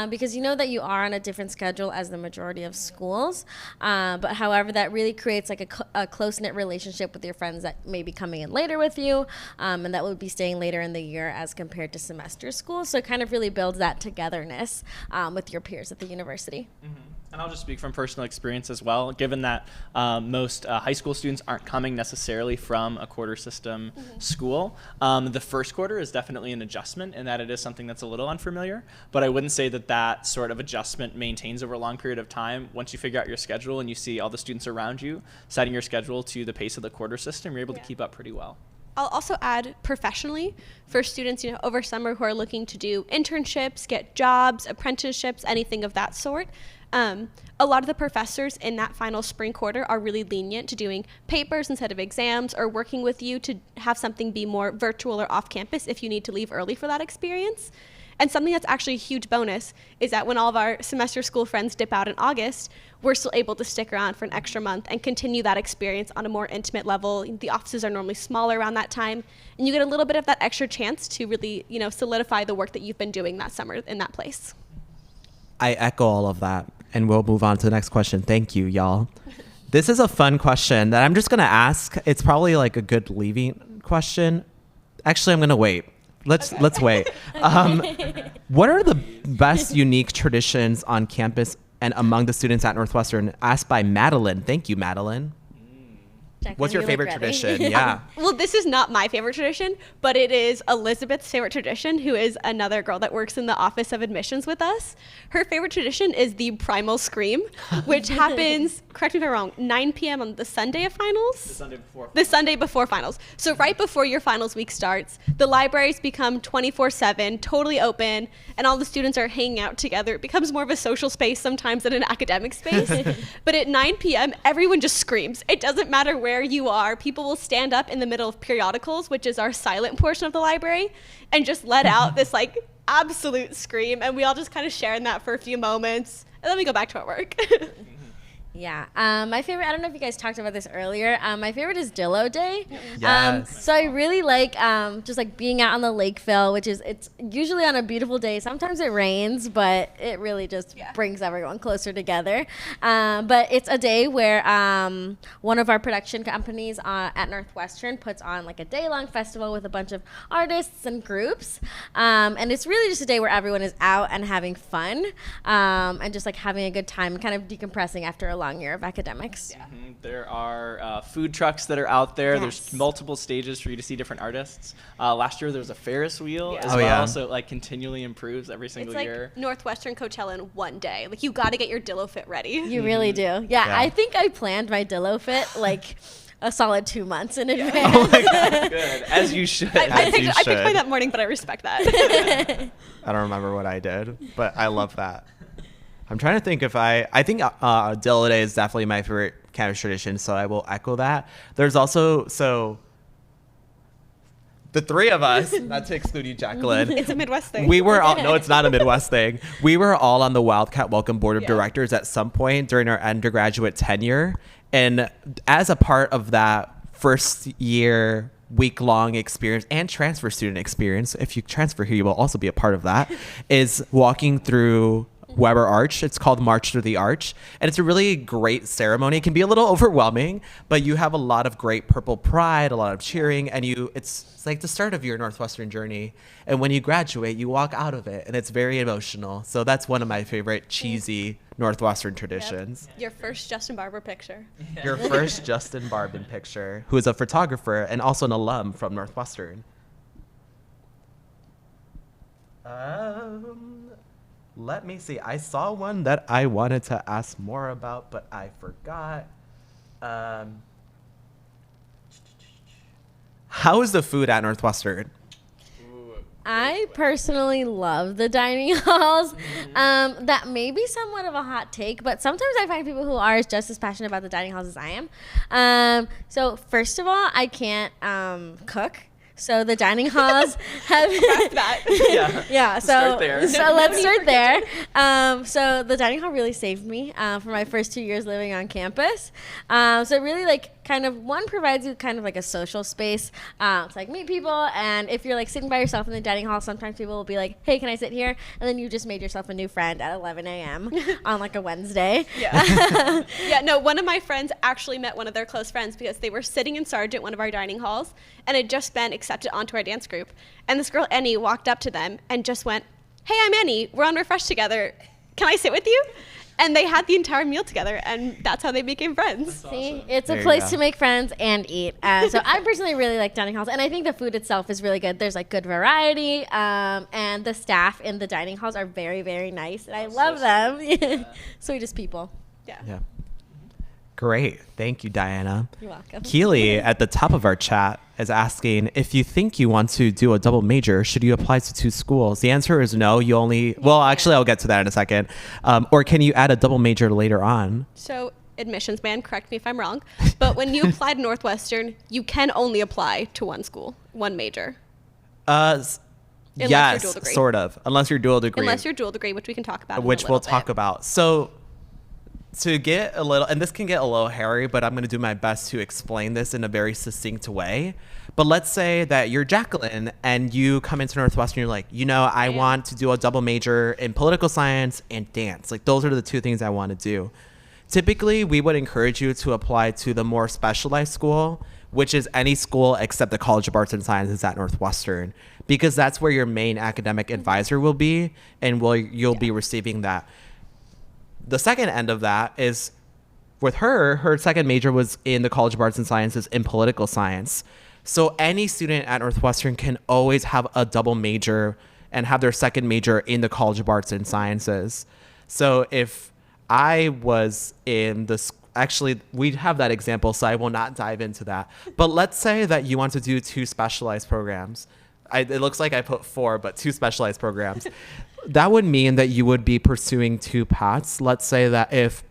because you know that you are on a different schedule as the majority of schools, but however, that really creates a close-knit relationship with your friends that may be coming in later with you, and that would be staying later in the year as compared to semester school, so it kind of really builds that togetherness with your peers at the university. Mm-hmm. And I'll just speak from personal experience as well, given that most high school students aren't coming necessarily from a quarter system school. The first quarter is definitely an adjustment in that it is something that's a little unfamiliar, but I wouldn't say that sort of adjustment maintains over a long period of time. Once you figure out your schedule and you see all the students around you setting your schedule to the pace of the quarter system, you're able to keep up pretty well. I'll also add professionally for students, over summer who are looking to do internships, get jobs, apprenticeships, anything of that sort. A lot of the professors in that final spring quarter are really lenient to doing papers instead of exams, or working with you to have something be more virtual or off campus if you need to leave early for that experience. And something that's actually a huge bonus is that when all of our semester school friends dip out in August, we're still able to stick around for an extra month and continue that experience on a more intimate level. The offices are normally smaller around that time, and you get a little bit of that extra chance to really, solidify the work that you've been doing that summer in that place. I echo all of that, and we'll move on to the next question. Thank you, y'all. This is a fun question that I'm just going to ask. It's probably a good leaving question. Actually, I'm going to wait. Let's wait. What are the best unique traditions on campus and among the students at Northwestern? Asked by Madeline. Thank you, Madeline. What's your favorite tradition? Yeah. Well, this is not my favorite tradition, but it is Elizabeth's favorite tradition, who is another girl that works in the Office of Admissions with us. Her favorite tradition is the Primal Scream, which happens, correct me if I'm wrong, 9 p.m. on the Sunday of finals? The Sunday before. The Sunday before finals. So right before your finals week starts, the libraries become 24/7, totally open, and all the students are hanging out together. It becomes more of a social space sometimes than an academic space. But at 9 p.m., everyone just screams. It doesn't matter where you are. People will stand up in the middle of periodicals, which is our silent portion of the library, and just let out this absolute scream, and we all just kind of share in that for a few moments, and then we go back to our work. Yeah. My favorite, I don't know if you guys talked about this earlier. My favorite is Dillo Day. Yes. So I really like just like being out on the Lakeville, which is, it's usually on a beautiful day. Sometimes it rains, but it really just brings everyone closer together. But it's a day where one of our production companies at Northwestern puts on like a day-long festival with a bunch of artists and groups. And it's really just a day where everyone is out and having fun and just like having a good time, kind of decompressing after a long year of academics. Yeah. There are food trucks that are out there. Yes. There's multiple stages for you to see different artists. Last year there was a Ferris wheel as Oh, well, yeah. so it like continually improves every single It's like year. Northwestern Coachella in one day. Like, you got to get your Dillo fit ready. You really do. Yeah, Yeah. I think I planned my Dillo fit like a solid 2 months in advance. Oh my God. Good, as you should. I As you picked mine should. that morning, but I respect that. I don't remember what I did, but I love that. I'm trying to think if I think Dillo Day is definitely my favorite kind of tradition, so I will echo that. There's also, so the three of us, not to exclude you, Jacqueline. It's a Midwest thing. We were all, no, it's not a Midwest thing. We were all on the Wildcat Welcome Board of Yeah. Directors at some point during our undergraduate tenure. And as a part of that first year week-long experience and transfer student experience, if you transfer here, you will also be a part of that, is walking through Weber Arch. It's called March Through the Arch, and it's a really great ceremony. It can be a little overwhelming, but you have a lot of great purple pride, a lot of cheering, and it's like the start of your Northwestern journey. And when you graduate, you walk out of it, and it's very emotional. So that's one of my favorite cheesy Northwestern traditions. Your first Justin Barber picture. Your first Justin Barbin picture, who is a photographer and also an alum from Northwestern. Let me see. I saw one that I wanted to ask more about, but I forgot. How is the food at Northwestern? I personally love the dining halls. That may be somewhat of a hot take, but sometimes I find people who are just as passionate about the dining halls as I am. So first of all, I can't cook. So the dining halls have that. yeah. So Start there. So let's start there. So the dining hall really saved me for my first 2 years living on campus. So it really like kind of provides you kind of like a social space to like meet people. And if you're like sitting by yourself in the dining hall, sometimes people will be like, "Hey, can I sit here?" And then you just made yourself a new friend at 11 a.m. on like a Wednesday. Yeah. Yeah, no, one of my friends actually met one of their close friends because they were sitting in Sargent, one of our dining halls, and had just been accepted onto our dance group. And this girl, Annie, walked up to them and just went, "Hey, I'm Annie. We're on Refresh together. Can I sit with you?" And they had the entire meal together, and that's how they became friends. See, it's There a you place go. to make friends and eat. So I personally really like dining halls, and I think the food itself is really good. There's like good variety, and the staff in the dining halls are very, very nice, and I love them. Sweetest people. Yeah. Yeah. Great. Thank you, Diana. You're welcome. Keely at the top of our chat is asking, if you think you want to do a double major, should you apply to 2 schools? The answer is no. You only, well, actually, I'll get to that in a second. Or can you add a double major later on? So, admissions man, correct me if I'm wrong, but when you apply to Northwestern, you can only apply to one school, one major. Yes, you're dual degree. sort of. Unless you're dual degree. Unless you're dual degree, which we can talk about. Which in a we'll little talk bit. about. So to get a little, and this can get a little hairy, but I'm going to do my best to explain this in a very succinct way. But let's say that you're Jacqueline and you come into Northwestern, you're like, I want to do a double major in political science and dance. Like, those are the 2 things I want to do. Typically, we would encourage you to apply to the more specialized school, which is any school except the College of Arts and Sciences at Northwestern, because that's where your main academic advisor will be, and you'll be receiving that. The second end of that is with her second major was in the College of Arts and Sciences in political science. So any student at Northwestern can always have a double major and have their second major in the College of Arts and Sciences. So if I was in the, actually, we'd have that example, so I will not dive into that. But let's say that you want to do 2 specialized programs. It looks like I put 4, but 2 specialized programs. That would mean that you would be pursuing 2 paths. Let's say that if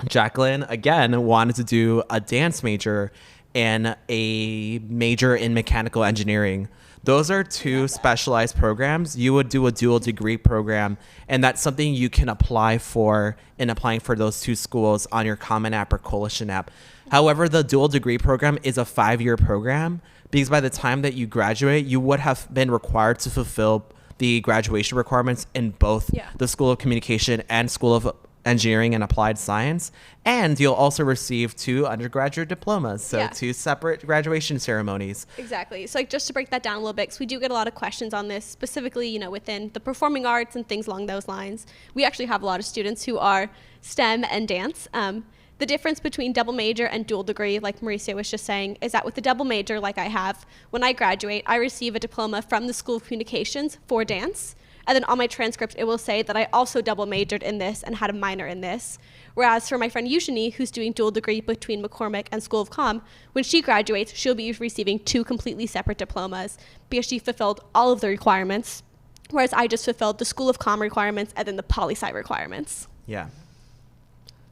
Jacqueline, again, wanted to do a dance major and a major in mechanical engineering. Those are two specialized programs. You would do a dual degree program, and that's something you can apply for in applying for those two schools on your Common App or Coalition app. However, the dual degree program is a 5-year program, because by the time that you graduate, you would have been required to fulfill the graduation requirements in both the School of Communication and School of Engineering and Applied Science, and you'll also receive 2 undergraduate diplomas, so 2 separate graduation ceremonies. Exactly. So like just to break that down a little bit, because we do get a lot of questions on this, specifically, within the performing arts and things along those lines. We actually have a lot of students who are STEM and dance. The difference between double major and dual degree, like Mauricio was just saying, is that with the double major, like I have, when I graduate, I receive a diploma from the School of Communications for dance. And then on my transcript, it will say that I also double majored in this and had a minor in this. Whereas for my friend Eugenie, who's doing dual degree between McCormick and School of Comm, when she graduates, she'll be receiving 2 completely separate diplomas because she fulfilled all of the requirements, whereas I just fulfilled the School of Comm requirements and then the poli-sci requirements. Yeah.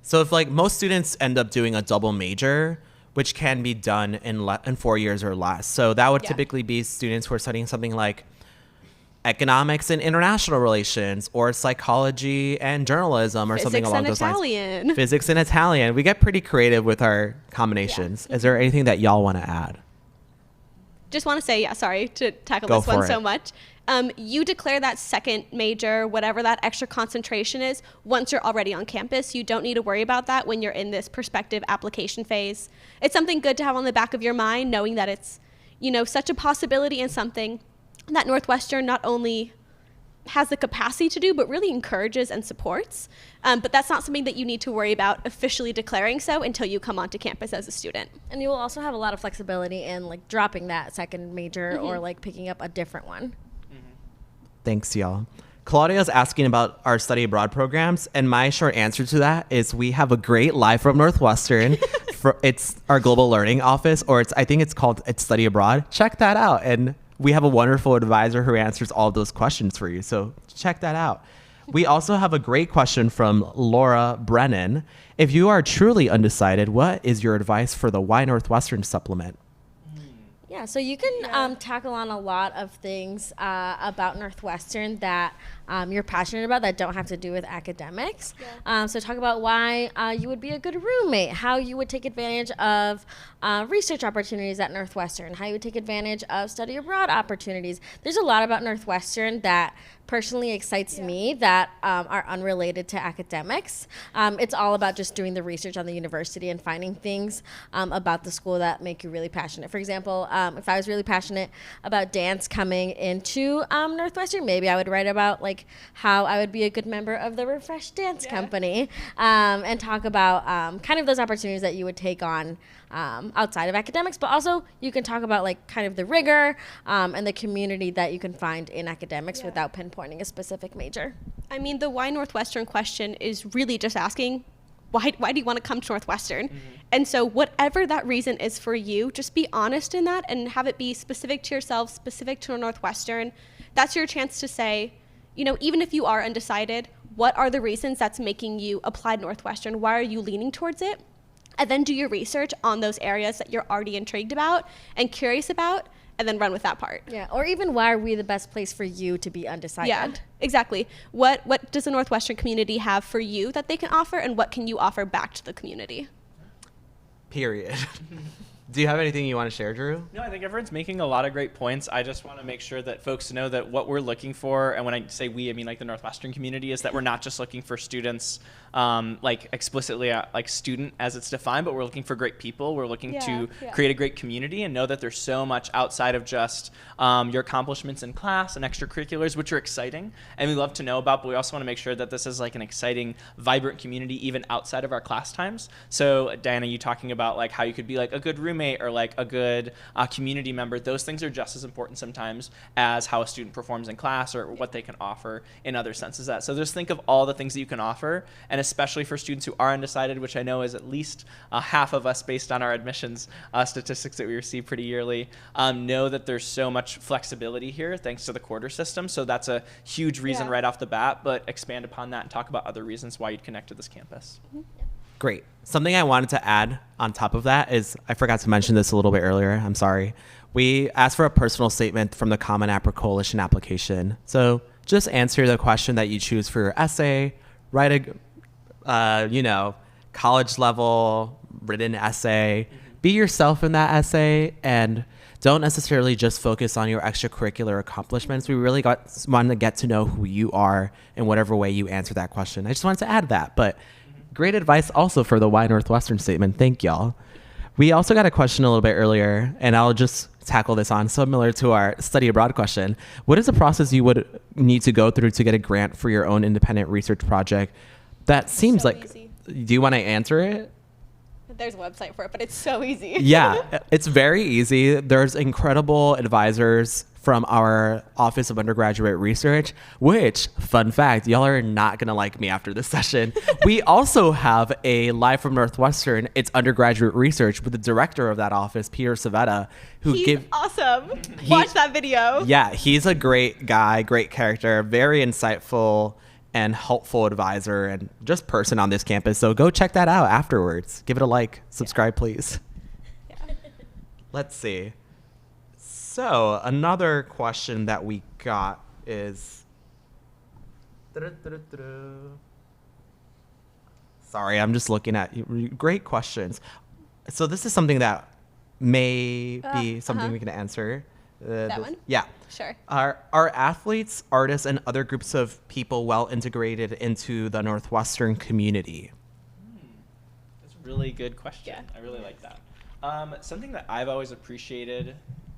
So if most students end up doing a double major, which can be done in 4 years or less. So that would typically be students who are studying something like economics and international relations, or psychology and journalism, or something along those lines. Physics and Italian. We get pretty creative with our combinations. Is there anything that y'all want to add? Just want to say, sorry to tackle this one so much. You declare that second major, whatever that extra concentration is, once you're already on campus. You don't need to worry about that when you're in this prospective application phase. It's something good to have on the back of your mind, knowing that it's, such a possibility and something that Northwestern not only has the capacity to do, but really encourages and supports. But that's not something that you need to worry about officially declaring so until you come onto campus as a student. And you will also have a lot of flexibility in dropping that second major or picking up a different one. Thanks, y'all. Claudia's asking about our study abroad programs, and my short answer to that is we have a great live from Northwestern. It's our global learning office, or I think it's called Study Abroad. Check that out, and we have a wonderful advisor who answers all of those questions for you, so check that out. We also have a great question from Laura Brennan. If you are truly undecided, what is your advice for the Why Northwestern supplement? Yeah, so you can tackle on a lot of things about Northwestern that you're passionate about that don't have to do with academics. So talk about why you would be a good roommate, how you would take advantage of research opportunities at Northwestern, how you would take advantage of study abroad opportunities. There's a lot about Northwestern that personally excites me that are unrelated to academics. It's all about just doing the research on the university and finding things about the school that make you really passionate. For example, if I was really passionate about dance coming into Northwestern, maybe I would write about how I would be a good member of the Refresh Dance Company, and talk about kind of those opportunities that you would take on outside of academics, but also you can talk about kind of the rigor and the community that you can find in academics without pinpointing a specific major. I mean, the Why Northwestern question is really just asking, why do you want to come to Northwestern? And so whatever that reason is for you, just be honest in that and have it be specific to yourself, specific to Northwestern. That's your chance to say, even if you are undecided, what are the reasons that's making you apply to Northwestern? Why are you leaning towards it? And then do your research on those areas that you're already intrigued about and curious about, and then run with that part. Yeah, or even why are we the best place for you to be undecided? Yeah, exactly. What does the Northwestern community have for you that they can offer, and what can you offer back to the community? Period. Do you have anything you want to share, Drew? No, I think everyone's making a lot of great points. I just want to make sure that folks know that what we're looking for, and when I say we, I mean the Northwestern community, is that we're not just looking for students explicitly student as it's defined, but we're looking for great people. We're looking to create a great community and know that there's so much outside of just your accomplishments in class and extracurriculars, which are exciting and we love to know about, but we also want to make sure that this is an exciting, vibrant community even outside of our class times. So Diana, you talking about how you could be a good roommate or a good community member, those things are just as important sometimes as how a student performs in class or what they can offer in other senses. So just think of all the things that you can offer, and especially for students who are undecided, which I know is at least half of us based on our admissions statistics that we receive pretty yearly, know that there's so much flexibility here thanks to the quarter system. So that's a huge reason right off the bat, but expand upon that and talk about other reasons why you'd connect to this campus. Great. Something I wanted to add on top of that is, I forgot to mention this a little bit earlier. I'm sorry. We asked for a personal statement from the Common App or Coalition application. So just answer the question that you choose for your essay, write a, college level written essay, be yourself in that essay, and don't necessarily just focus on your extracurricular accomplishments. We really wanted to get to know who you are in whatever way you answer that question. I just wanted to add that, but great advice also for the Why Northwestern statement. Thank y'all. We also got a question a little bit earlier, and I'll just tackle this on similar to our study abroad question. What is the process you would need to go through to get a grant for your own independent research project? That seems So like, easy. do you want to answer it? There's a website for it, but it's so easy. Yeah, it's very easy. There's incredible advisors from our Office of Undergraduate Research, which, fun fact, y'all are not going to like me after this session. We also have a live from Northwestern. It's undergraduate research with the director of that office, Peter Savetta, who He's awesome. Watch that video. Yeah, he's a great guy, great character, very insightful and helpful advisor and just person on this campus. So go check that out afterwards. Give it a like, subscribe, please. Yeah. Let's see. So another question that we got is, sorry, I'm just looking at great questions. So this is something that may be something we can answer. That one? Yeah. Sure. Are athletes, artists, and other groups of people well integrated into the Northwestern community? That's a really good question. Yeah. I really like that. Something that I've always appreciated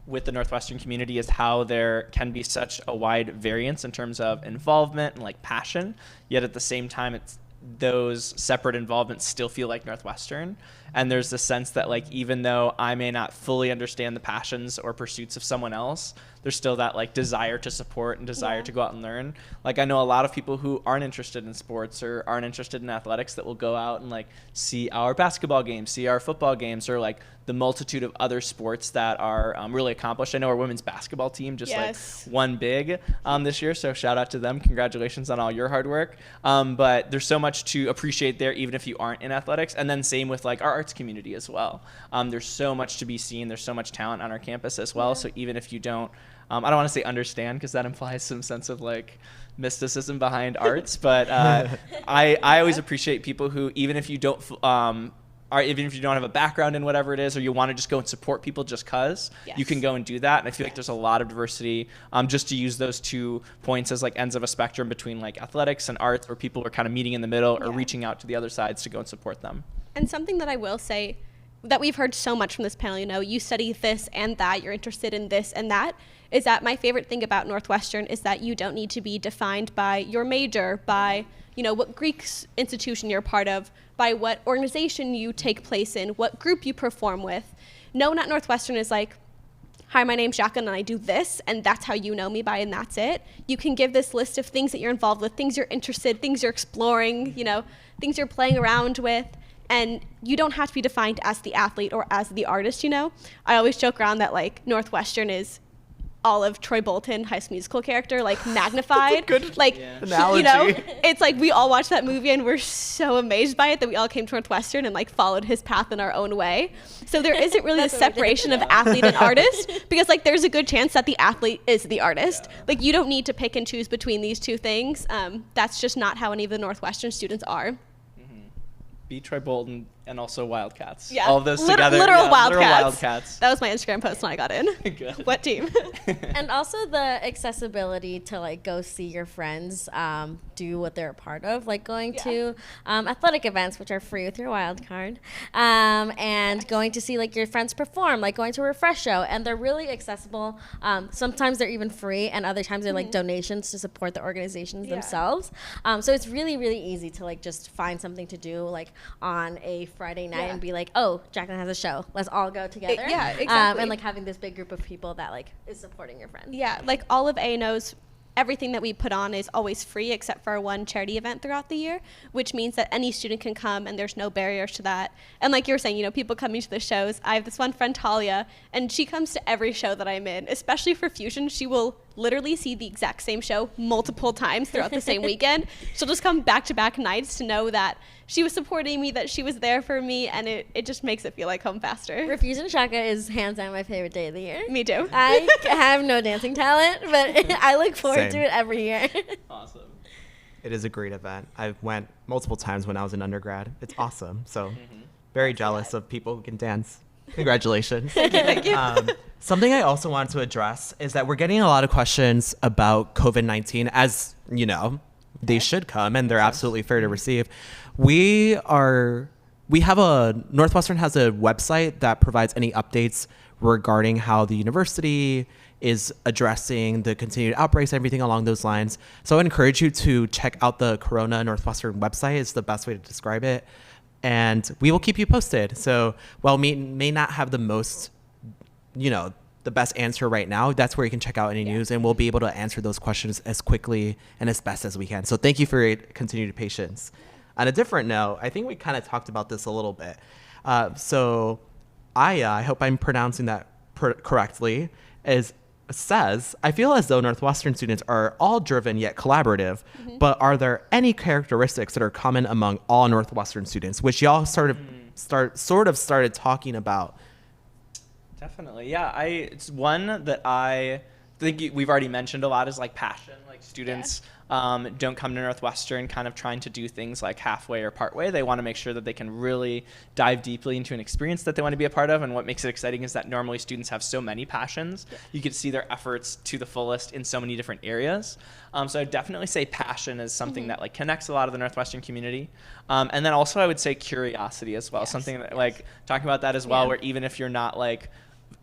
with the Northwestern community is how there can be such a wide variance in terms of involvement and like passion, yet at the same time it's those separate involvements still feel like Northwestern. And there's the sense that like even though I may not fully understand the passions or pursuits of someone else, there's still that like desire to support and desire to go out and learn. Like I know a lot of people who aren't interested in sports or aren't interested in athletics that will go out and like see our basketball games, see our football games, or like the multitude of other sports that are really accomplished. I know our women's basketball team just like won big this year, so shout out to them. Congratulations on all your hard work. But there's so much to appreciate there, even if you aren't in athletics. And then same with like our arts community as well. There's so much to be seen. There's so much talent on our campus as well. So even if you don't, I don't want to say understand because that implies some sense of like mysticism behind arts, but I always appreciate people who, even if you don't even if you don't have a background in whatever it is, or you want to just go and support people just because, you can go and do that. And I feel like there's a lot of diversity, just to use those 2 points as like ends of a spectrum between like athletics and arts, where people are kind of meeting in the middle or reaching out to the other sides to go and support them. And something that I will say that we've heard so much from this panel, you study this and that, you're interested in this and that, is that my favorite thing about Northwestern is that you don't need to be defined by your major, by what Greek institution you're part of, by what organization you take place in, what group you perform with. No one at Northwestern is like, hi, my name's Jacqueline and I do this, and that's how you know me by, and that's it. You can give this list of things that you're involved with, things you're interested, things you're exploring, things you're playing around with, and you don't have to be defined as the athlete or as the artist, I always joke around that like Northwestern is all of Troy Bolton, High School Musical character, like magnified. Good analogy. It's like we all watched that movie and we're so amazed by it that we all came to Northwestern and like followed his path in our own way. So there isn't really a separation of athlete and artist, because like there's a good chance that the athlete is the artist. Like you don't need to pick and choose between these two things. That's just not how any of the Northwestern students are. Be Troy Bolton and also Wildcats. Yeah. All of those together. Literal Wildcats. Literal Wildcats. That was my Instagram post when I got in. Good. What team? And also the accessibility to like go see your friends do what they're a part of, like going to athletic events, which are free with your wild card, and going to see like your friends perform, like going to a refresh show, and they're really accessible. Sometimes they're even free, and other times they're like donations to support the organizations themselves. So it's really, really easy to like just find something to do like on a Friday night and be like, oh, Jacqueline has a show. Let's all go together. Exactly. And like having this big group of people that like is supporting your friend. Yeah, like all of A&O's, everything that we put on is always free except for one charity event throughout the year, which means that any student can come and there's no barriers to that. And like you were saying, people coming to the shows. I have this one friend, Talia, and she comes to every show that I'm in, especially for Fusion. She will literally see the exact same show multiple times throughout the same weekend. She'll just come back-to-back nights to know that she was supporting me, that she was there for me, and it just makes it feel like home faster. Refusion Shaka is hands down my favorite day of the year. Me too. I have no dancing talent, but I look forward Same. to it every year. Awesome. It is a great event. I went multiple times when I was in undergrad. It's awesome. So very jealous of people who can dance. Congratulations. Thank you. Something I also wanted to address is that we're getting a lot of questions about COVID-19, as you know, they should come and they're absolutely fair to receive. Northwestern has a website that provides any updates regarding how the university is addressing the continued outbreaks, everything along those lines. So I encourage you to check out the Corona Northwestern website. It's the best way to describe it. And we will keep you posted. So while we may not have the most, the best answer right now, that's where you can check out any news, and we'll be able to answer those questions as quickly and as best as we can. So thank you for your continued patience. On a different note, I think we kind of talked about this a little bit. So Aya, I hope I'm pronouncing that correctly, says, I feel as though Northwestern students are all driven yet collaborative, but are there any characteristics that are common among all Northwestern students, which y'all sort of started talking about? Definitely, yeah. It's one that I think we've already mentioned a lot is like passion. Like students don't come to Northwestern kind of trying to do things like halfway or partway. They want to make sure that they can really dive deeply into an experience that they want to be a part of. And what makes it exciting is that normally students have so many passions. You get to see their efforts to the fullest in so many different areas. So I'd definitely say passion is something that like connects a lot of the Northwestern community. And then also I would say curiosity as well. Something that like talking about that as well, where even if you're not like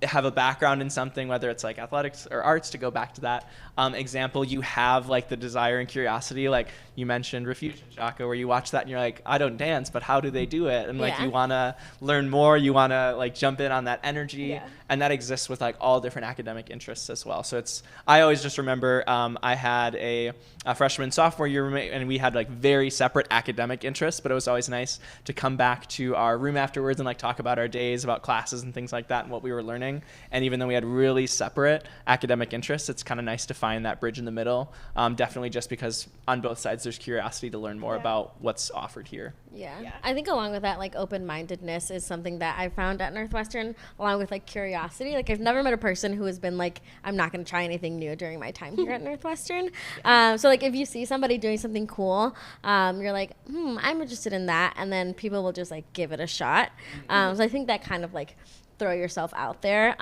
have a background in something, whether it's like athletics or arts, to go back to that example, you have like the desire and curiosity, like you mentioned Refusion Shaka, where you watch that and you're like, I don't dance, but how do they do it? And like you want to learn more, you want to like jump in on that energy, and that exists with like all different academic interests as well. So I always just remember I had a freshman sophomore year roommate, and we had like very separate academic interests, but it was always nice to come back to our room afterwards and like talk about our days, about classes and things like that and what we were learning. And even though we had really separate academic interests, it's kind of nice to find that bridge in the middle, definitely just because on both sides there's curiosity to learn more about what's offered here. I think along with that, like open-mindedness is something that I found at Northwestern, along with like curiosity. Like I've never met a person who has been like, I'm not going to try anything new during my time here at Northwestern. So like if you see somebody doing something cool, you're like, I'm interested in that, and then people will just like give it a shot. So I think that kind of like throw yourself out there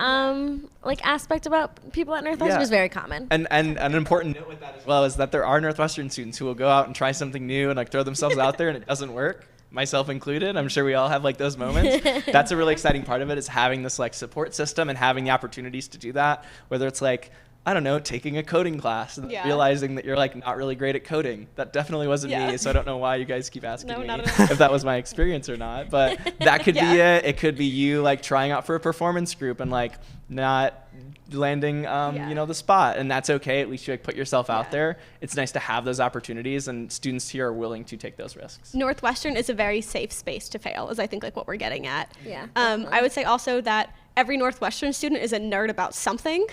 like aspect about people at Northwestern is very common. And an important note with that as well is that there are Northwestern students who will go out and try something new and like throw themselves out there and it doesn't work, myself included. I'm sure we all have like those moments. That's a really exciting part of it, is having this like support system and having the opportunities to do that, whether it's like, I don't know, taking a coding class and realizing that you're like not really great at coding. That definitely wasn't me, so I don't know why you guys keep asking me if that was my experience or not. But that could be it. It could be you like trying out for a performance group and like not landing the spot, and that's okay. At least you like put yourself out there. It's nice to have those opportunities, and students here are willing to take those risks. Northwestern is a very safe space to fail, is I think like what we're getting at. I would say also that every Northwestern student is a nerd about something.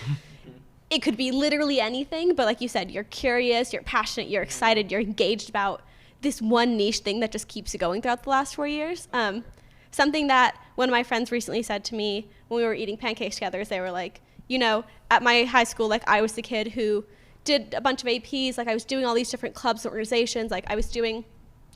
It could be literally anything, but like you said, you're curious, you're passionate, you're excited, you're engaged about this one niche thing that just keeps you going throughout the last 4 years. Something that one of my friends recently said to me when we were eating pancakes together is they were like, at my high school, like I was the kid who did a bunch of APs, like I was doing all these different clubs and organizations, like I was doing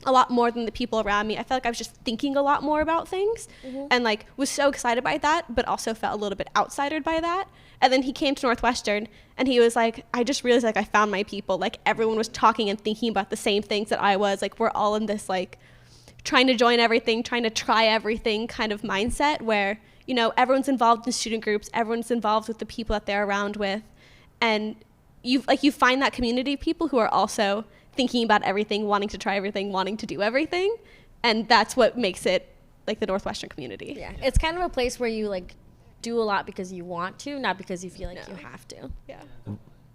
a lot more than the people around me. I felt like I was just thinking a lot more about things and like was so excited by that, but also felt a little bit outsidered by that. And then he came to Northwestern and he was like, I just realized like I found my people. Like everyone was talking and thinking about the same things that I was. Like we're all in this like trying to join everything, trying to try everything kind of mindset where, everyone's involved in student groups, everyone's involved with the people that they're around with. And you find that community of people who are also thinking about everything, wanting to try everything, wanting to do everything. And that's what makes it like the Northwestern community. It's kind of a place where you like do a lot because you want to, not because you feel like you have to.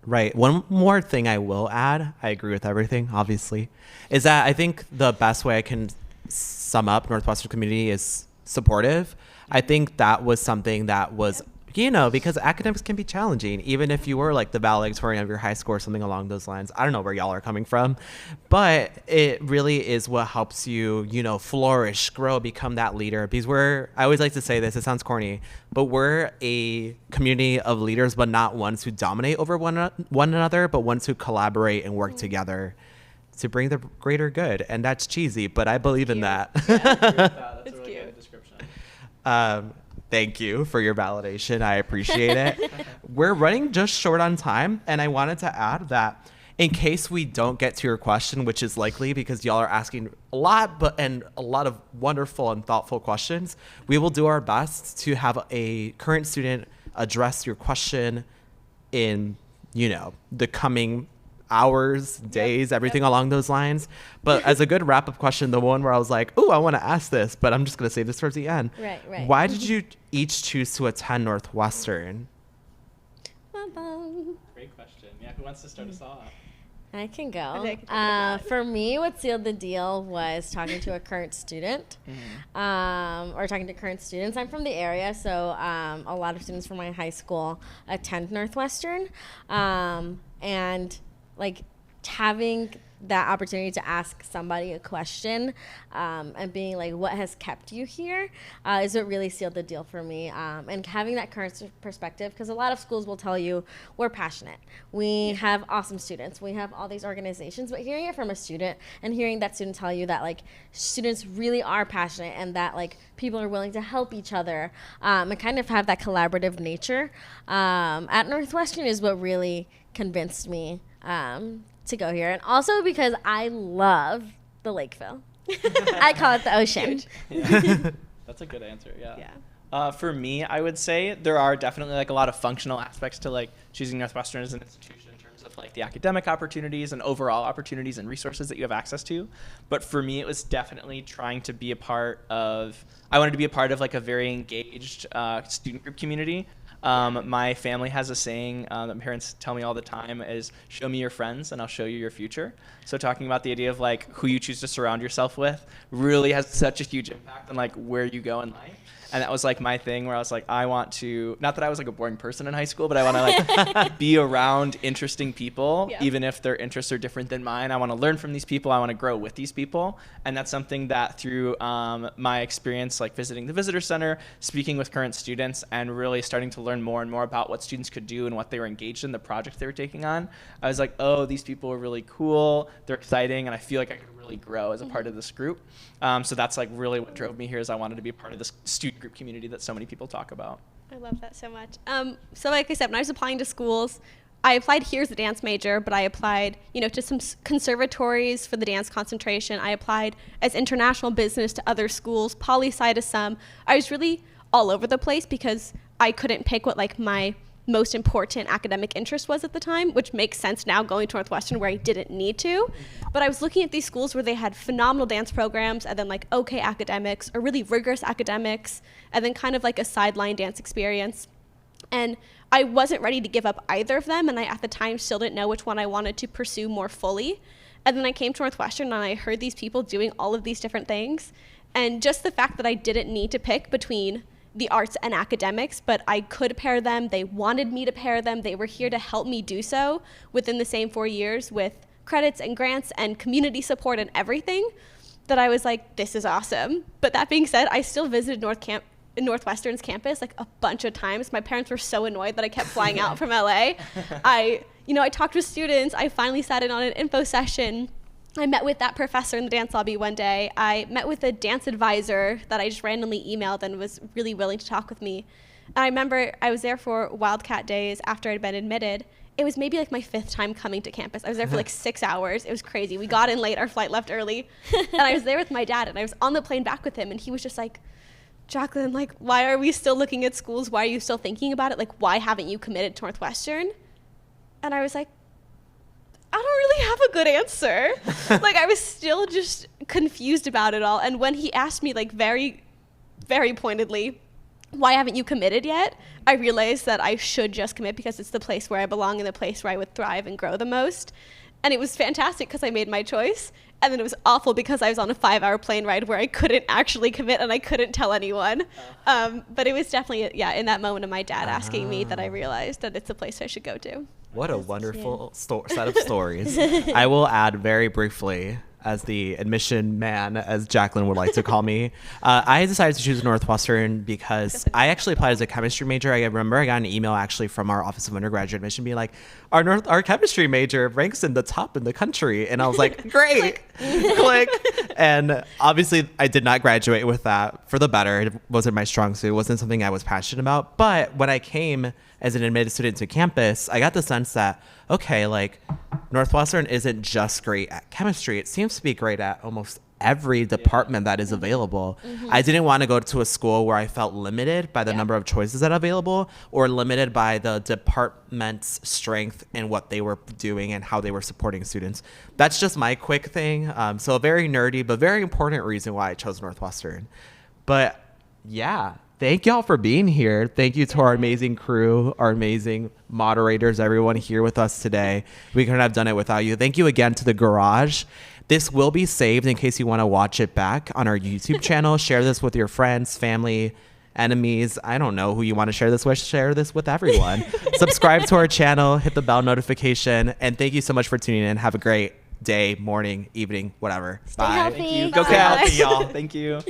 Right. One more thing I will add, I agree with everything, obviously, is that I think the best way I can sum up Northwestern community is supportive. I think that was something that was Because academics can be challenging, even if you were like the valedictorian of your high school or something along those lines. I don't know where y'all are coming from, but it really is what helps you, flourish, grow, become that leader. Because I always like to say this, it sounds corny, but we're a community of leaders, but not ones who dominate over one another, but ones who collaborate and work together to bring the greater good. And that's cheesy, but I believe in that. Yeah, I agree with that. That's It's a really cute. good description. Thank you for your validation. I appreciate it. We're running just short on time, and I wanted to add that in case we don't get to your question, which is likely because y'all are asking a lot, and a lot of wonderful and thoughtful questions, we will do our best to have a current student address your question in, the coming hours, days, everything along those lines. But as a good wrap-up question, the one where I was like, I want to ask this, but I'm just going to save this towards the end. Right. Why did you each choose to attend Northwestern? Great question. Yeah, who wants to start us off? I can go. I think I can take a shot. For me, what sealed the deal was talking to a current student, or talking to current students. I'm from the area, so a lot of students from my high school attend Northwestern, and like having that opportunity to ask somebody a question and being like, what has kept you here is what really sealed the deal for me. And having that current perspective, because a lot of schools will tell you we're passionate. We have awesome students. We have all these organizations. But hearing it from a student and hearing that student tell you that like students really are passionate and that like people are willing to help each other and kind of have that collaborative nature at Northwestern is what really convinced me to go here. And also because I love the Lakeville. I call it the ocean. Yeah. That's a good answer. Yeah. Yeah. For me, I would say there are definitely like a lot of functional aspects to like choosing Northwestern as an institution in terms of like the academic opportunities and overall opportunities and resources that you have access to. But for me, it was definitely trying to be I wanted to be a part of like a very engaged student group community. My family has a saying that my parents tell me all the time is, show me your friends and I'll show you your future. So talking about the idea of like who you choose to surround yourself with really has such a huge impact on like where you go in life. And that was like my thing where I was like, I want to, not that I was like a boring person in high school, but I want to like be around interesting people, Yeah. even if their interests are different than mine. I want to learn from these people. I want to grow with these people. And that's something that through my experience, like visiting the visitor center, speaking with current students, and really starting to learn more and more about what students could do and what they were engaged in, the projects they were taking on, I was like, oh, these people are really cool. They're exciting. And I feel like I could really grow as a part of this group. So that's like really what drove me here is I wanted to be a part of this student group community that so many people talk about. I love that so much. So like I said, when I was applying to schools, I applied here as a dance major, but I applied, to some conservatories for the dance concentration. I applied as international business to other schools, poli-sci to some. I was really all over the place because I couldn't pick what like my most important academic interest was at the time, which makes sense now going to Northwestern where I didn't need to. But I was looking at these schools where they had phenomenal dance programs and then like okay academics or really rigorous academics and then kind of like a sideline dance experience. And I wasn't ready to give up either of them, and I at the time still didn't know which one I wanted to pursue more fully. And then I came to Northwestern and I heard these people doing all of these different things. And just the fact that I didn't need to pick between the arts and academics, but I could pair them. They wanted me to pair them. They were here to help me do so within the same 4 years with credits and grants and community support and everything, that I was like, this is awesome. But that being said, I still visited Northwestern's campus like a bunch of times. My parents were so annoyed that I kept flying out from LA. I talked with students. I finally sat in on an info session. I met with that professor in the dance lobby one day. I met with a dance advisor that I just randomly emailed and was really willing to talk with me. And I remember I was there for Wildcat Days after I'd been admitted. It was maybe like my 5th time coming to campus. I was there for like 6 hours. It was crazy. We got in late. Our flight left early. And I was there with my dad, and I was on the plane back with him, and he was just like, Jacqueline, like, why are we still looking at schools? Why are you still thinking about it? Like, why haven't you committed to Northwestern? And I was like, I don't really have a good answer. Like, I was still just confused about it all. And when he asked me, like, very, very pointedly, why haven't you committed yet? I realized that I should just commit because it's the place where I belong and the place where I would thrive and grow the most. And it was fantastic because I made my choice. And then it was awful because I was on a 5-hour plane ride where I couldn't actually commit and I couldn't tell anyone. But it was definitely, in that moment of my dad asking me that I realized that it's a place I should go to. What a wonderful set of stories. I will add very briefly, as the admission man, as Jacqueline would like to call me, I decided to choose Northwestern because I actually applied as a chemistry major. I remember I got an email actually from our Office of Undergraduate Admission being like, our chemistry major ranks in the top in the country. And I was like, great, click. And obviously I did not graduate with that, for the better. It wasn't my strong suit. It wasn't something I was passionate about. But when I came as an admitted student to campus, I got the sense that, okay, like Northwestern isn't just great at chemistry. It seems to be great at almost every department that is available. I didn't want to go to a school where I felt limited by the number of choices that are available, or limited by the department's strength and what they were doing and how they were supporting students. That's just my quick thing. So a very nerdy but very important reason why I chose Northwestern. But yeah, thank y'all for being here. Thank you to our amazing crew, our amazing moderators, everyone here with us today. We couldn't have done it without you. Thank you again to the Garage. This will be saved in case you want to watch it back on our YouTube channel. Share this with your friends, family, enemies. I don't know who you want to share this with. Share this with everyone. Subscribe to our channel, hit the bell notification, and thank you so much for tuning in. Have a great day, morning, evening, whatever. Stay Bye. healthy. Thank you. Go Stay healthy, Cats. y'all. Thank you.